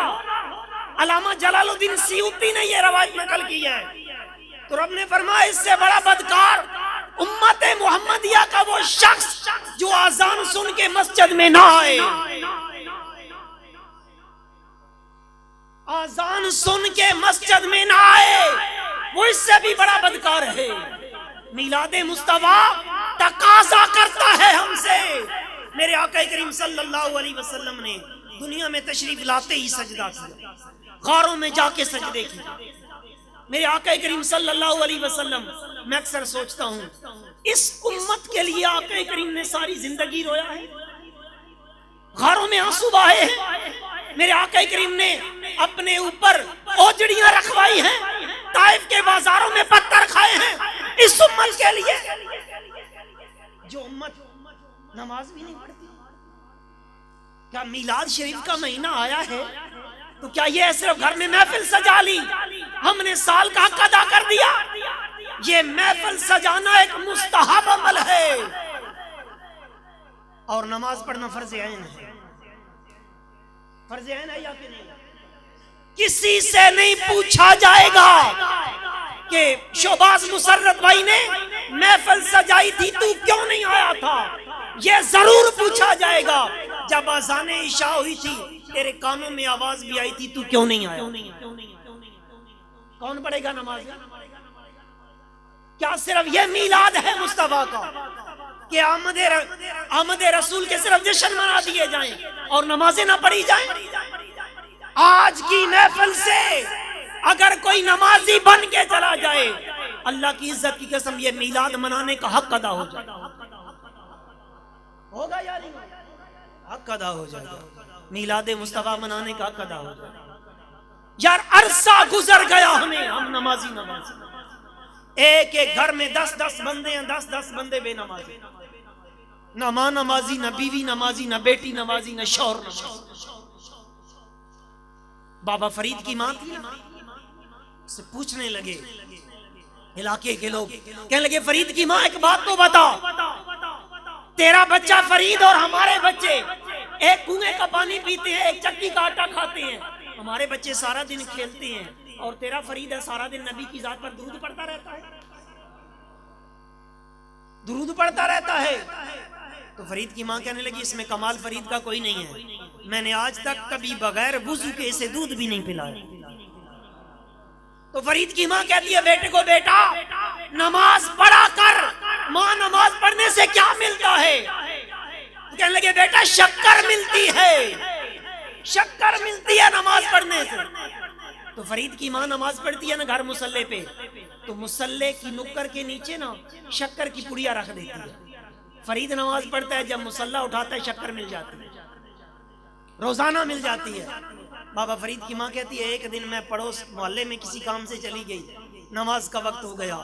علامہ جلال الدین سیوطی نے یہ روایت نقل کی ہے، تو رب نے فرمایا اس سے بڑا بدکار امت محمدیہ کا وہ شخص جو اذان سن کے مسجد میں نہ آئے، اذان سن کے مسجد میں نہ آئے، وہ اس سے بھی بڑا بدکار ہے۔ میلاد مصطفیٰ تقاضا کرتا ہے ہم سے۔ میرے آقا کریم صلی اللہ علیہ وسلم نے دنیا میں تشریف لاتے ہی سجدہ کیا، غاروں میں جا کے سجدے کیے۔ میرے آقا کریم صلی اللہ علیہ وسلم، میں اکثر سوچتا ہوں اس امت کے لیے آقا کریم نے ساری زندگی رویا ہے، غاروں میں آنسو بہائے ہیں، میرے آقا کریم نے اپنے اوپر اوجڑیاں رکھوائی ہیں، طائف کے بازاروں میں پتھر کھائے ہیں اس امت کے لیے، جو امت نماز بھی نہیں پڑھتی۔ کیا میلاد شریف کا مہینہ آیا ہے تو کیا یہ صرف گھر میں محفل سجا لی، ہم نے سال کا حق ادا کر دیا؟ یہ محفل سجانا ایک مستحب عمل ہے، اور نماز پڑھنا فرض عین ہے۔ فرض عین ہے یا کہ نہیں؟ کسی سے نہیں پوچھا جائے گا کہ شہباز مسرت بھائی نے محفل سجائی تھی تو کیوں نہیں آیا تھا، یہ ضرور پوچھا جائے گا جب اذان عشاء ہوئی تھی تیرے کانوں میں آواز بھی آئی تھی تو کیوں نہیں آیا؟ کون پڑھے گا نماز؟ کیا صرف یہ میلاد ہے مصطفیٰ کا کہ آمد رسول کے صرف جشن منا دیے جائیں اور نمازیں نہ پڑھی جائیں؟ آج کی محفل سے اگر کوئی نمازی بن کے چلا جائے، اللہ کی عزت کی قسم یہ میلاد منانے کا حق ادا ہو جائے گا۔ ہوگا یا نہیں؟ حق ادا ہو جائے گا، میلاد مصطفیٰ منانے کا حق ادا ہو جائے گا۔ یار عرصہ گزر گیا ہمیں، ہم نمازی ایک ایک گھر میں 10 بندے ہیں، 10 بندے بے نمازی، نہ ماں نمازی، نہ بیوی نمازی، نہ بیٹی نمازی، نہ شوہر نمازی۔ بابا فرید کی ماں تھی، سے پوچھنے لگے علاقے کے لوگ، کہنے لگے فرید کی ماں ایک بات تو بتا، تیرا بچہ فرید اور ہمارے بچے ایک کنویں کا پانی پیتے ہیں، ایک چکی کا آٹا کھاتے ہیں، ہمارے بچے سارا دن کھیلتے ہیں اور تیرا فرید ہے سارا دن نبی کی ذات پر درود پڑھتا رہتا ہے، درود پڑھتا رہتا ہے۔ تو فرید کی ماں کہنے لگی اس میں کمال فرید کا کوئی نہیں ہے، میں نے آج تک کبھی بغیر وضو کے اسے دودھ بھی نہیں پلایا۔ تو فرید کی ماں کہتی ہے بیٹے کو بیٹا نماز پڑھا کر، ماں نماز پڑھنے سے کیا ملتا ہے؟ کہنے لگے بیٹا شکر ملتی ہے، شکر ملتی ہے نماز پڑھنے سے۔ تو فرید کی ماں نماز پڑھتی ہے نا گھر مصلے پہ، تو مصلے کی نکر کے نیچے نا شکر کی پڑیا رکھ دیتی ہے۔ فرید نماز پڑھتا ہے جب مصلہ اٹھاتا ہے شکر مل جاتی ہے، روزانہ مل جاتی ہے۔ بابا فرید کی ماں کہتی ہے ایک دن میں پڑوس محلے میں کسی کام سے چلی گئی، نماز کا وقت ہو گیا،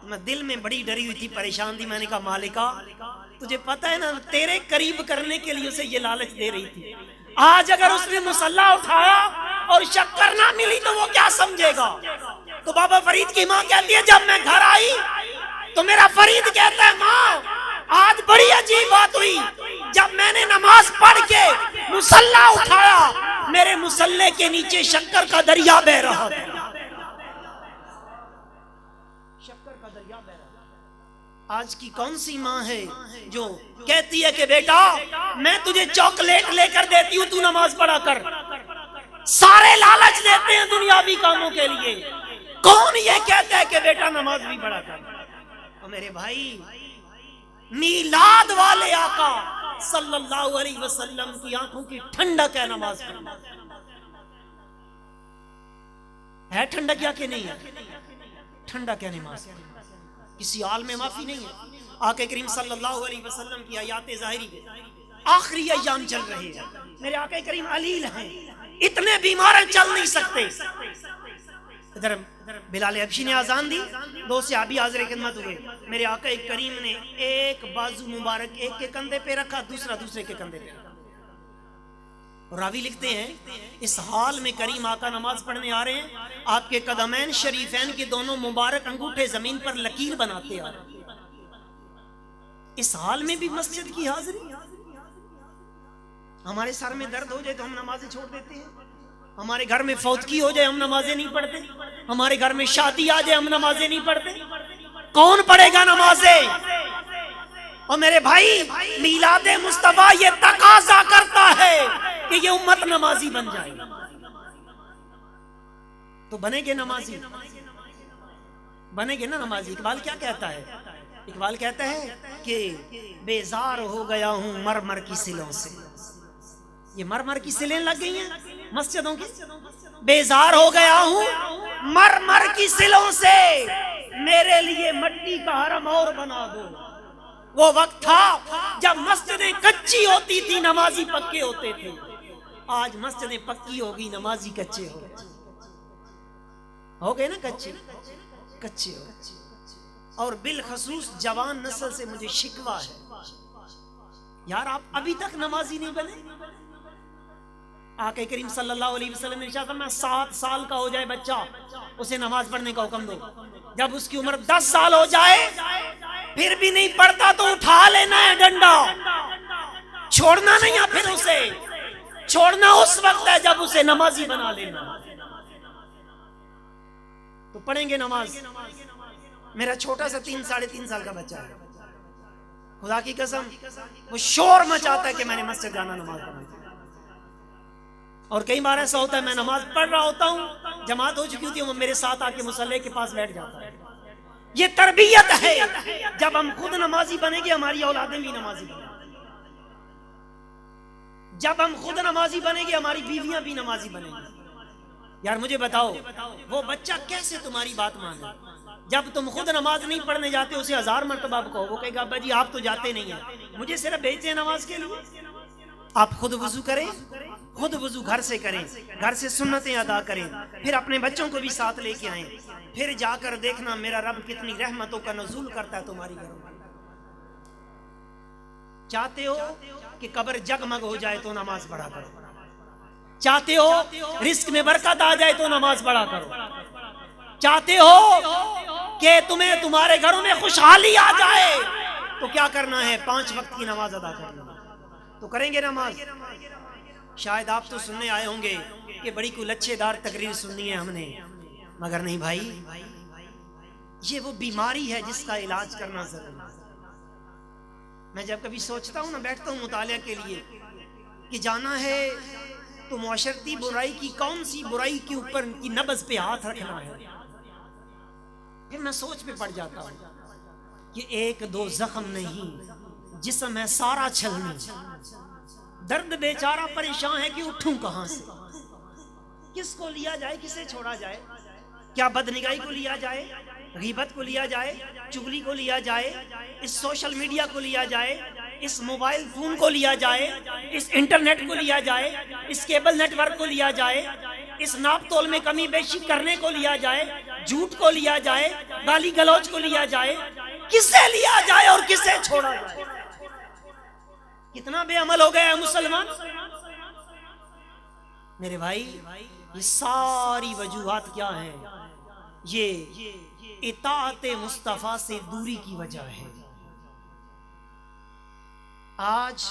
میں دل میں بڑی ڈری ہوئی تھی، پریشان تھی، میں نے کہا مالکہ تجھے پتہ ہے نا تیرے قریب کرنے کے لیے اسے یہ لالچ دے رہی تھی، آج اگر اس نے مصلہ اٹھایا اور شکر نہ ملی تو وہ کیا سمجھے گا؟ تو بابا فرید کی ماں کہتی ہے جب میں گھر آئی تو میرا فرید کہتا ہے ماں آج بڑی عجیب بات ہوئی، جب میں نے نماز پڑھ کے مصلہ اٹھایا میرے مصلے کے نیچے شکر کا دریا بہ رہا تھا، شکر کا دریا بہ رہا تھا۔ آج کی کون سی ماں ہے جو کہتی ہے کہ بیٹا میں تجھے چاکلیٹ لے کر دیتی ہوں تو نماز پڑھا کر؟ سارے لالچ دیتے ہیں دنیاوی کاموں کے لیے، کون یہ کہتا ہے کہ بیٹا نماز بھی پڑھا کر؟ اور میرے بھائی میلاد والے آقا صلی اللہ علیہ وسلم کی آنکھوں کی ٹھنڈک ہے نماز پڑھنا، ہے ٹھنڈک یا کہ نہیں ہے؟ ٹھنڈک ہے نماز، کسی حال میں معافی نہیں ہے۔ آقا کریم صلی اللہ علیہ وسلم کی آیات ظاہری آخری ایام چل رہے ہیں، میرے آقا کریم علیل ہیں، اتنے بیمار ہیں چل نہیں سکتے۔ ادھر بلال حبشی نے آزان دی، دو صحابی حاضر خدمت ہوئے، میرے آقا کریم نے ایک بازو مبارک ایک کے کندھے پہ رکھا، دوسرا دوسرے کے کندھے پہ رکھا، راوی لکھتے ہیں اس حال میں کریم آقا نماز پڑھنے آ رہے ہیں، آپ کے قدمین شریفین کے دونوں مبارک انگوٹھے زمین پر لکیر بناتے آ رہے ہیں۔ اس حال میں بھی مسجد کی حاضری۔ ہمارے سر میں درد ہو جائے تو ہم نمازیں چھوڑ دیتے ہیں، ہمارے گھر میں فوتگی ہو جائے ہم نمازیں نہیں پڑھتے، ہمارے گھر میں شادی آ جائے ہم نمازیں نہیں پڑھتے۔ کون پڑھے گا نمازیں؟ اور میرے بھائی، میلاد مصطفیٰ یہ تقاضا کرتا ہے کہ یہ امت نمازی بن جائے، تو بنے گے نمازی، بنے گے نا نمازی۔ اقبال کیا کہتا ہے؟ اقبال کہتا ہے کہ بیزار ہو گیا ہوں مر مر کی سلوں سے۔ یہ مر مر کی سلیں لگ گئی ہیں مسجدوں کی۔ بیزار ہو گیا ہوں مر مر کی سلوں سے، میرے لیے مٹی کا حرم اور بنا دو۔ وہ وقت تھا جب مسجدیں کچی ہوتی تھی، نمازی پکے ہوتے تھے۔ آج مسجدیں پکی ہوگی، نمازی کچے ہو گئے نا، کچے ہو۔ اور بالخصوص جوان نسل سے مجھے شکوہ ہے، یار آپ ابھی تک نمازی نہیں بنے۔ آقا کریم صلی اللہ علیہ وسلم نے ارشاد فرمایا 7 سال کا ہو جائے بچہ اسے نماز پڑھنے کا حکم دو، جب اس کی عمر 10 سال ہو جائے پھر بھی نہیں پڑھتا تو اٹھا لینا ہے ڈنڈا، چھوڑنا نہیں ہے۔ پھر اسے چھوڑنا اس وقت ہے جب اسے نمازی بنا لینا۔ تو پڑھیں گے نماز۔ میرا چھوٹا سا 3 ساڑھے 3 سال کا بچہ ہے، خدا کی قسم وہ شور مچاتا ہے کہ میں نے مسجد جانا نماز پڑھنا۔ اور کئی بار ایسا ہوتا ہے میں نماز پڑھ رہا ہوتا ہوں، جماعت ہو چکی ہوتی ہے، وہ میرے ساتھ آ کے مصلی کے پاس بیٹھ جاتا ہے۔ یہ تربیت ہے۔ جب ہم خود نمازی بنیں گے ہماری اولادیں بھی نمازی بنیں گی، جب ہم خود نمازی بنیں گے ہماری بیویاں بھی نمازی بنیں گی۔ یار مجھے بتاؤ وہ بچہ کیسے تمہاری بات مانے؟ جب تم خود نماز نہیں پڑھنے جاتے اسے 1000 مرتبہ آپ کہو، وہ کہے گا ابا جی آپ تو جاتے نہیں ہیں، مجھے صرف بھیجتے ہیں نماز کے لیے۔ آپ خود وضو کریں، خود وضو گھر سے کریں، گھر سے سنتیں ادا کریں، پھر اپنے بچوں کو بھی ساتھ لے کے آئیں، پھر جا کر دیکھنا میرا رب کتنی رحمتوں کا نزول کرتا ہے تمہاری گھروں میں۔ چاہتے ہو کہ قبر جگمگ ہو جائے تو نماز پڑھا کرو، چاہتے ہو رزق میں برکت آ جائے تو نماز پڑھا کرو، چاہتے ہو کہ تمہیں تمہارے گھروں میں خوشحالی آ جائے تو کیا کرنا ہے؟ 5 وقت کی نماز ادا کرنا۔ تو کریں گے نماز۔ شاید آپ تو سننے آئے ہوں گے کہ بڑی کوئی لچھے دار تقریر سننی ہے ہم نے، مگر نہیں بھائی، یہ وہ بیماری ہے جس کا علاج کرنا ضروری ہے۔ میں جب کبھی سوچتا ہوں نا، بیٹھتا ہوں مطالعہ کے لیے کہ جانا ہے تو معاشرتی برائی کی کون سی برائی کے اوپر ان کی نبض پہ ہاتھ رکھنا ہے، پھر میں سوچ پہ پڑ جاتا ہوں کہ 1-2 زخم نہیں، جسم ہے سارا چھلنی۔ درد بیچارہ پریشان ہے کہ اٹھوں کہاں سے، کس کو لیا جائے، کسے چھوڑا جائے؟ کیا بدنگاہی کو لیا جائے، غیبت کو لیا جائے، چغلی کو لیا جائے، اس سوشل میڈیا کو لیا جائے، اس موبائل فون کو لیا جائے، اس انٹرنیٹ کو لیا جائے، اس کیبل نیٹ ورک کو لیا جائے، اس ناپ تول میں کمی بیشی کرنے کو لیا جائے، جھوٹ کو لیا جائے، گالی گلوچ کو لیا جائے، کسے لیا جائے اور کسے چھوڑا جائے؟ کتنا بے عمل ہو گیا ہے مسلمان۔ میرے بھائی یہ ساری وجوہات کیا ہیں؟ یہ اطاعت مصطفیٰ سے دوری کی وجہ ہے۔ آج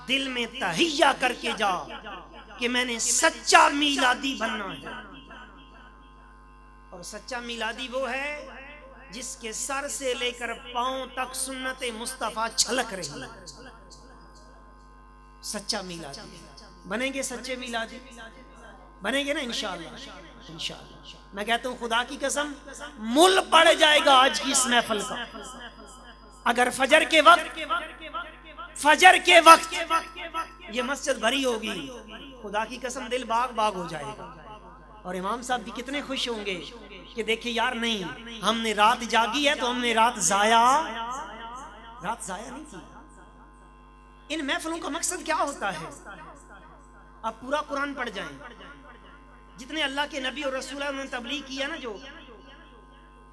دل میں تہیہ کر کے جا کہ میں نے سچا میلادی بننا ہے، اور سچا میلادی وہ ہے جس کے سر سے لے کر پاؤں تک سنت مصطفیٰ چھلک رہی ہے۔ سچا میلادی بنیں گے، سچے میلادی بنیں گے نا انشاءاللہ۔ انشاءاللہ میں کہتا ہوں خدا کی قسم مل پڑ جائے گا آج کی اس محفل کا، اگر فجر کے وقت یہ مسجد بھری ہوگی، خدا کی قسم دل باغ باغ ہو جائے گا۔ اور امام صاحب بھی کتنے خوش ہوں گے کہ دیکھیں یار نہیں، ہم نے رات جاگی ہے تو ہم نے رات ضائع نہیں کی۔ ان محفلوں کا مقصد کیا ہوتا ہے؟ آپ پورا قرآن پڑھ جائیں، جتنے اللہ کے نبی اور رسولوں نے تبلیغ کیا نا، جو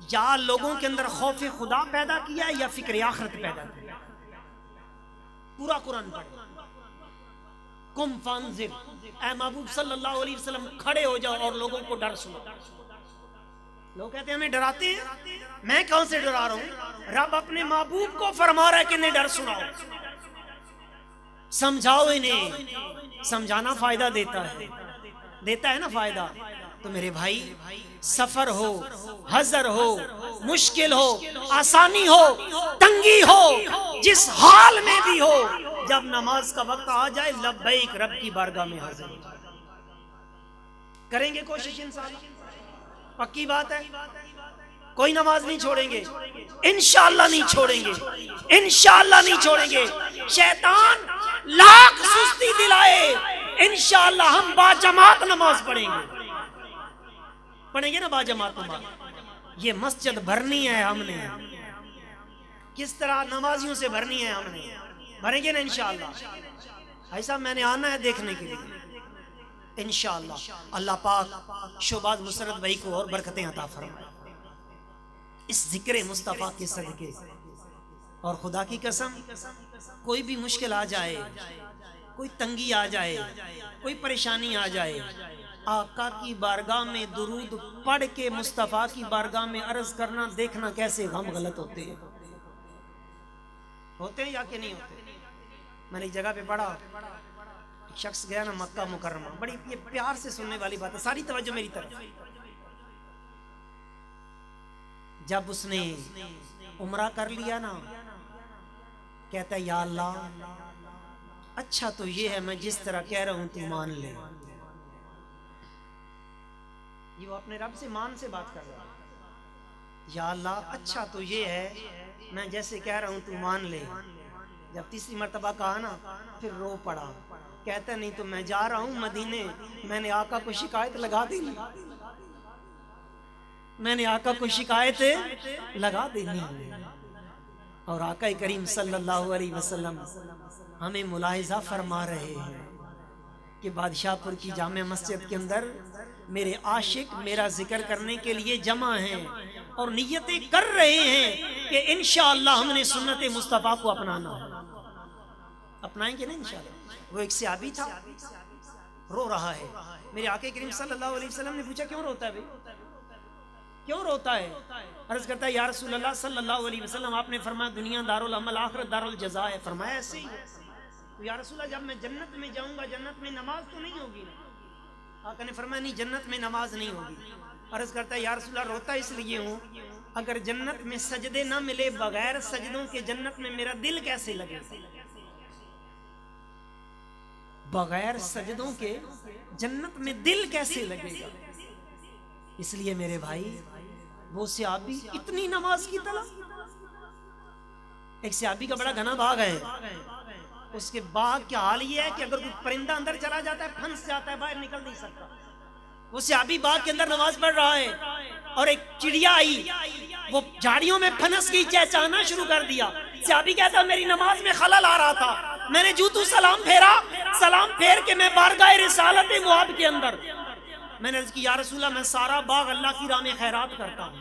یا لوگوں کے اندر خوف خدا پیدا کیا یا فکر آخرت پیدا کیا، پورا قرآن پڑھ۔ قم فانذر، اے محبوب صلی اللہ علیہ وسلم کھڑے ہو جاؤ اور لوگوں کو ڈر سناؤ۔ لوگ کہتے ہیں ہمیں ڈراتے ہیں، میں کون سے ڈرا رہا ہوں؟ رب اپنے محبوب کو فرما رہا ہے کہ انہیں ڈر سناؤ، سمجھاؤ انہیں۔ سمجھانا فائدہ دیتا ہے نا فائدہ۔ تو میرے بھائی، سفر ہو، حضر ہو، مشکل ہو، آسانی ہو، تنگی ہو، جس حال میں بھی ہو، جب نماز کا وقت آ جائے لبیک رب کی بارگاہ میں حاضر ہو جائے۔ کریں گے کوشش انسان، پکی بات ہے، کوئی نماز نہیں چھوڑیں گے، انشاءاللہ نہیں چھوڑیں گے، انشاءاللہ نہیں چھوڑیں گے۔ شیطان لاکھ سستی دلائے، انشاءاللہ ہم با جماعت نماز پڑھیں گے نا، با جماعت نماز۔ یہ مسجد بھرنی ہے ہم نے، کس طرح نمازیوں سے بھرنی ہے ہم نے، بھریں گے نا انشاءاللہ۔ ایسا میں نے آنا ہے دیکھنے کے لیے انشاءاللہ۔ اللہ پاک شہباز مسرت بھائی کو اور برکتیں عطا فرمائے اس ذکر مصطفیٰ کے صدقے۔ اور خدا کی قسم، کوئی بھی مشکل آ جائے، کوئی تنگی آ جائے، کوئی پریشانی آ جائے، آقا کی بارگاہ میں درود پڑھ کے مصطفیٰ کی بارگاہ میں عرض کرنا، دیکھنا کیسے غم غلط ہوتے ہیں یا کہ نہیں ہوتے۔ میں نے ایک جگہ پہ پڑھا، ایک شخص گیا نا مکہ مکرمہ، بڑی یہ پیار سے سننے والی بات ہے، ساری توجہ میری طرف۔ جب اس نے عمرہ کر لیا نا، کہتا ہے یا اللہ اچھا تو یہ ہے میں جس طرح کہہ رہا ہوں تو مان لے۔ یہ وہ اپنے رب سے مان سے بات کر رہا ہے، یا اللہ اچھا تو یہ ہے میں جیسے کہہ رہا ہوں تو مان لے۔ جب تیسری مرتبہ کہا نا، پھر رو پڑا، کہتا نہیں تو میں جا رہا ہوں مدینے، میں نے آقا کو شکایت لگا دی، میں نے آقا کو شکایت لگا دینی۔ اور آقا کریم صلی اللہ علیہ وسلم ہمیں ملاحظہ فرما رہے ہیں کہ بادشاہ پور کی جامع مسجد کے اندر میرے عاشق میرا ذکر کرنے کے لیے جمع ہیں اور نیتیں کر رہے ہیں کہ انشاءاللہ ہم نے سنت مصطفیٰ کو اپنانا ہے۔ اپنائیں گے نا انشاءاللہ۔ وہ ایک صحابی تھا، رو رہا ہے، میرے آقا کریم صلی اللہ علیہ وسلم نے پوچھا کیوں روتا ہے بھائی، کیوں روتا ہے؟ عرض کرتا ہے یا رسول اللہ صلی اللہ علیہ وسلم آپ نے فرمایا دنیا دارالعمل آخرت دارالجزا ہے۔ فرمایا ایسے ہی ہے تو یا رسول اللہ جب میں جنت میں جاؤں گا جنت میں نماز تو نہیں ہوگی نا؟ آقا نے فرمایا نہیں جنت میں نماز نہیں ہوگی۔ عرض کرتا ہے یا رسول اللہ روتا اس لیے ہوں اگر جنت میں سجدے نہ ملے، بغیر سجدوں کے جنت میں میرا دل کیسے لگے گا؟ بغیر سجدوں کے جنت میں دل کیسے لگے گا؟ اس لیے میرے بھائی وہ صحابی اتنی نماز کی طلب، ایک صحابی کا بڑا گھنا باغ ہے، اس کے باغ کا حال یہ ہے کہ اگر کوئی پرندہ اندر چلا جاتا ہے پھنس جاتا ہے، باہر نکل نہیں سکتا۔ وہ صحابی باغ کے اندر نماز پڑھ رہا ہے اور ایک چڑیا آئی، وہ جھاڑیوں میں پھنس گئی، چہچہانا شروع کر دیا۔ صحابی کہتا میری نماز میں خلل آ رہا تھا، میں نے جوتو سلام پھیرا، سلام پھیر کے میں بارگاہ رسالت مواب کے اندر میں نے عرض کی یا رسول اللہ میں سارا باغ اللہ کی راہ میں خیرات کرتا ہوں۔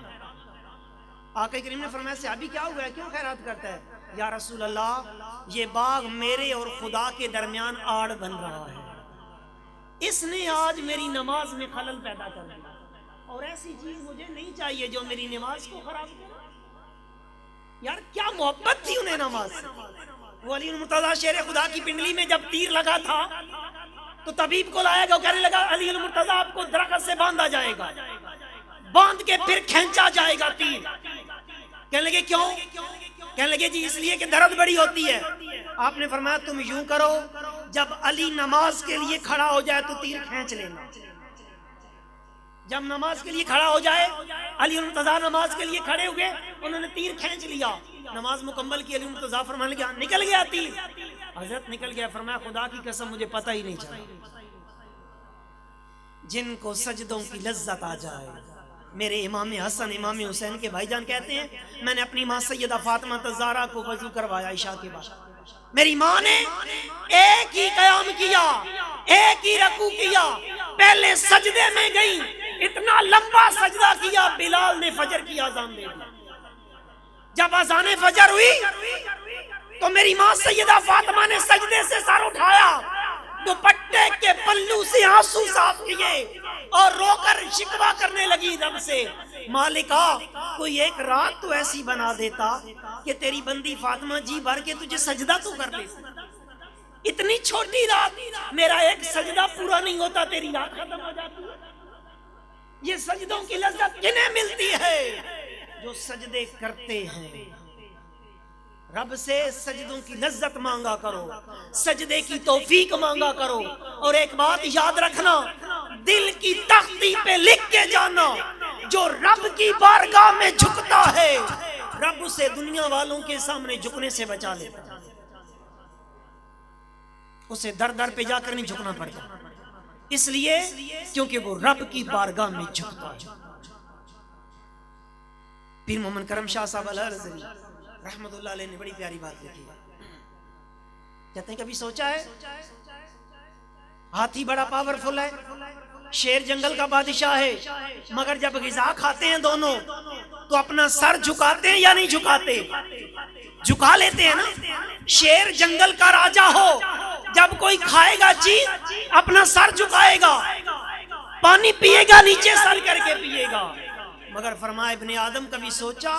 آقا کریم نے فرمایا صحابی کیا ہوا ہے، کیوں خیرات کرتا ہے؟ یا رسول اللہ یہ باغ میرے اور خدا کے درمیان آڑ بن رہا ہے، اس نے آج میری نماز میں خلل پیدا کر دیا، اور ایسی چیز مجھے نہیں چاہیے جو میری نماز کو خراب کرے۔ یار کیا محبت تھی انہیں نماز سے۔ وہ علی المرتضیٰ شیر خدا کی پنڈلی میں جب تیر لگا تھا تو طبیب کو لایا گیا، کہنے لگا علی المرتضیٰ آپ کو درخت سے باندھا جائے گا، باندھ کے پھر کھینچا جائے گا تیر۔ کہنے لگے کیوں؟ کہنے لگے جی اس لیے کہ درد بڑی ہوتی ہے۔ آپ نے فرمایا تم یوں کرو جب علی نماز کے لیے کھڑا ہو جائے تو تیر کھینچ لینا۔ جب نماز کے لیے کھڑا ہو جائے، علی المرتضیٰ نماز کے لیے کھڑے ہوئے، انہوں نے تیر کھینچ لیا، نماز مکمل کی۔ علی المرتضیٰ فرمانے لگا نکل گیا تیر، حضرت نکل گیا۔ فرمایا خدا کی قسم مجھے پتہ ہی نہیں چلا۔ جن کو سجدوں کی لذت آ جائے، میرے امام حسن امام حسین کے بھائی جان کہتے ہیں میں نے اپنی ماں سیدہ فاطمہ الزہرا کو وضو کروایا عشاء کے بعد، میری ماں نے ایک ہی قیام کیا، ایک ہی رکوع کیا، پہلے سجدے میں گئی، اتنا لمبا سجدہ کیا بلال نے فجر کی اذان دے دی۔ جب اذان فجر ہوئی تو میری ماں سیدہ فاطمہ نے سجدے سے سر اٹھایا، دوپٹے کے پلو سے آنسو صاف کیے اور رو کر شکوہ کرنے لگی رب سے، مالکا کوئی ایک رات تو ایسی بنا دیتا کہ تیری بندی فاطمہ جی بھر کے تجھے سجدہ تو کر لے، اتنی چھوٹی رات میرا ایک سجدہ پورا نہیں ہوتا تیری رات ختم ہو جاتی ہے۔ یہ سجدوں کی لذت کنہیں ملتی ہے؟ جو سجدے کرتے ہیں۔ رب سے سجدوں کی لذت مانگا کرو، سجدے کی توفیق مانگا کرو، اور ایک بات یاد رکھنا، دل کی تختی پہ لکھ کے جانا، جو رب کی بارگاہ میں جھکتا ہے رب اسے دنیا والوں کے سامنے جھکنے سے بچا لیتا ہے، اسے در در پہ جا کر نہیں جھکنا پڑتا، اس لیے کیونکہ وہ رب کی بارگاہ میں جھکتا ہے۔ پیر محمد کرم شاہ صاحب الازہری رحمت اللہ علیہ نے بڑی پیاری بات لکھی، کہتے ہیں کبھی سوچا ہے ہاتھی بڑا پاورفل ہے، شیر جنگل کا بادشاہ ہے، مگر جب غذا کھاتے ہیں دونوں تو اپنا سر جھکاتے ہیں یا نہیں جھکاتے؟ جھکا لیتے ہیں نا۔ شیر جنگل کا راجا ہو، جب کوئی کھائے گا چیز اپنا سر جھکائے گا، پانی پیے گا نیچے سر کر کے پیے گا، مگر فرمایا ابن آدم کبھی سوچا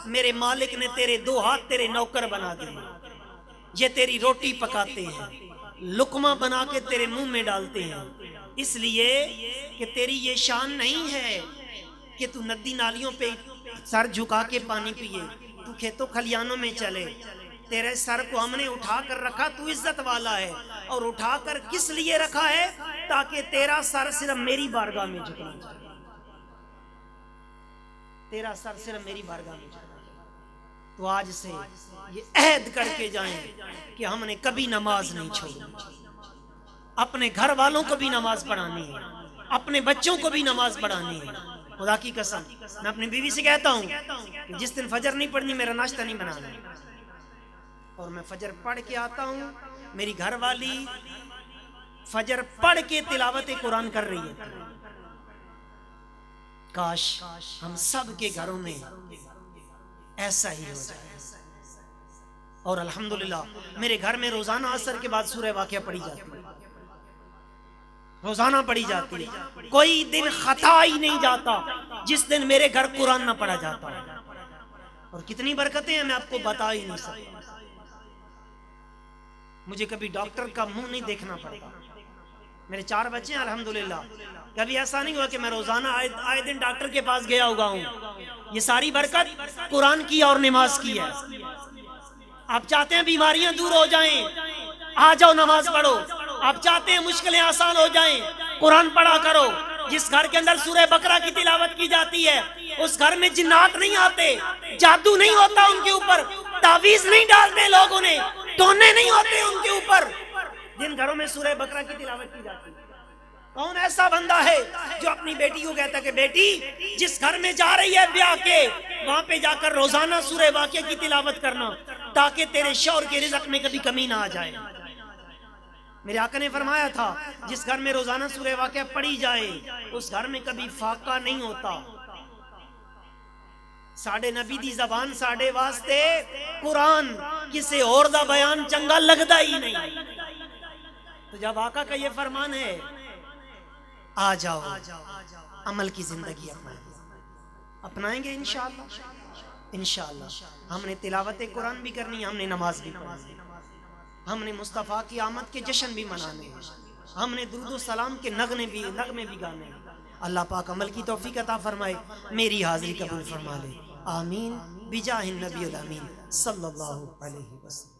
میرے مالک نے تیرے دو ہاتھ تیرے نوکر بنا دیے، یہ تیری روٹی پکاتے ہیں، لقمہ بنا کے تیرے منہ میں ڈالتے ہیں، اس لیے کہ تیری یہ شان نہیں ہے کہ تو ندی نالیوں پہ سر جھکا کے پانی پیے، تو کھیتوں کھلیانوں میں چلے، تیرے سر کو ہم نے اٹھا کر رکھا، تو عزت والا ہے، اور اٹھا کر کس لیے رکھا ہے؟ تاکہ تیرا سر صرف میری بارگاہ میں جھکنا چاہیے، تیرا سر صرف میری بارگاہ میں جھکنا چاہیے۔ تو آج سے یہ عہد کر کے جائیں کہ ہم نے کبھی نماز نہیں چھوڑی، اپنے گھر والوں کو بھی نماز پڑھانی ہے، اپنے بچوں کو بھی نماز پڑھانی ہے۔ خدا کی قسم میں اپنی بیوی سے کہتا ہوں کہ جس دن فجر نہیں پڑھنی میرا ناشتہ نہیں بنانا، اور میں فجر پڑھ کے آتا ہوں، میری گھر والی فجر پڑھ کے تلاوت قرآن کر رہی ہے۔ کاش ہم سب کے گھروں میں ایسا ہی ہو جائے، اور الحمدللہ میرے گھر میں روزانہ عصر کے بعد سورہ واقعہ پڑھی جاتی ہے، روزانہ پڑھی جاتی ہے، کوئی دن خطا ہی نہیں جاتا جس دن میرے گھر قرآن نہ پڑھا جاتا، اور کتنی برکتیں ہیں میں آپ کو بتا ہی نہیں سکتا۔ مجھے کبھی ڈاکٹر کا منہ نہیں دیکھنا پڑتا، میرے 4 بچے ہیں الحمدللہ، کبھی ایسا نہیں ہوا کہ میں روزانہ آئے دن ڈاکٹر کے پاس گیا ہوگا ہوں۔ یہ ساری برکت قرآن کی اور نماز کی ہے۔ آپ چاہتے ہیں بیماریاں دور ہو جائیں، آ جاؤ نماز پڑھو، آپ چاہتے ہیں مشکلیں آسان ہو جائیں، قرآن پڑھا کرو۔ جس گھر کے اندر سورہ بقرہ کی تلاوت کی جاتی ہے اس گھر میں جنات نہیں آتے، جادو نہیں ہوتا ان کے اوپر، تعویذ نہیں ڈالتے لوگ انہیں، ٹونے نہیں ہوتے ان کے اوپر، جن گھروں میں سورہ بقرہ کی تلاوت کی جاتی ہے۔ کون ایسا بندہ ہے جو اپنی بیٹی کو کہتا ہے کہ بیٹی جس گھر میں جا رہی ہے بیاہ کے، وہاں پہ جا کر روزانہ سورہ واقعہ کی تلاوت کرنا تاکہ تیرے شوہر کے رزق میں کبھی کمی نہ آ جائے۔ میرے آقا نے فرمایا تھا جس گھر میں روزانہ سورہ واقعہ پڑھی جائے اس گھر میں کبھی فاقہ نہیں ہوتا۔ ساڑھے نبی دی زبان ساڑھے واسطے قرآن کسے اور دا بیان چنگا لگدا ہی نہیں۔ تو جب آقا کا یہ فرمان ہے آ جاؤ عمل کی زندگی اپنائیں گے انشاءاللہ۔ ہم نے تلاوت قرآن بھی کرنی، ہم نے نماز بھی پڑھنی، ہم نے مصطفیٰ کی آمد کے جشن بھی منانے ہیں، ہم نے درود و سلام کے نغمے بھی گانے ہیں۔ اللہ پاک عمل کی توفیق عطا فرمائے، میری حاضری قبول فرما لے، آمین بجاہ النبی الامین صلی اللہ علیہ وسلم۔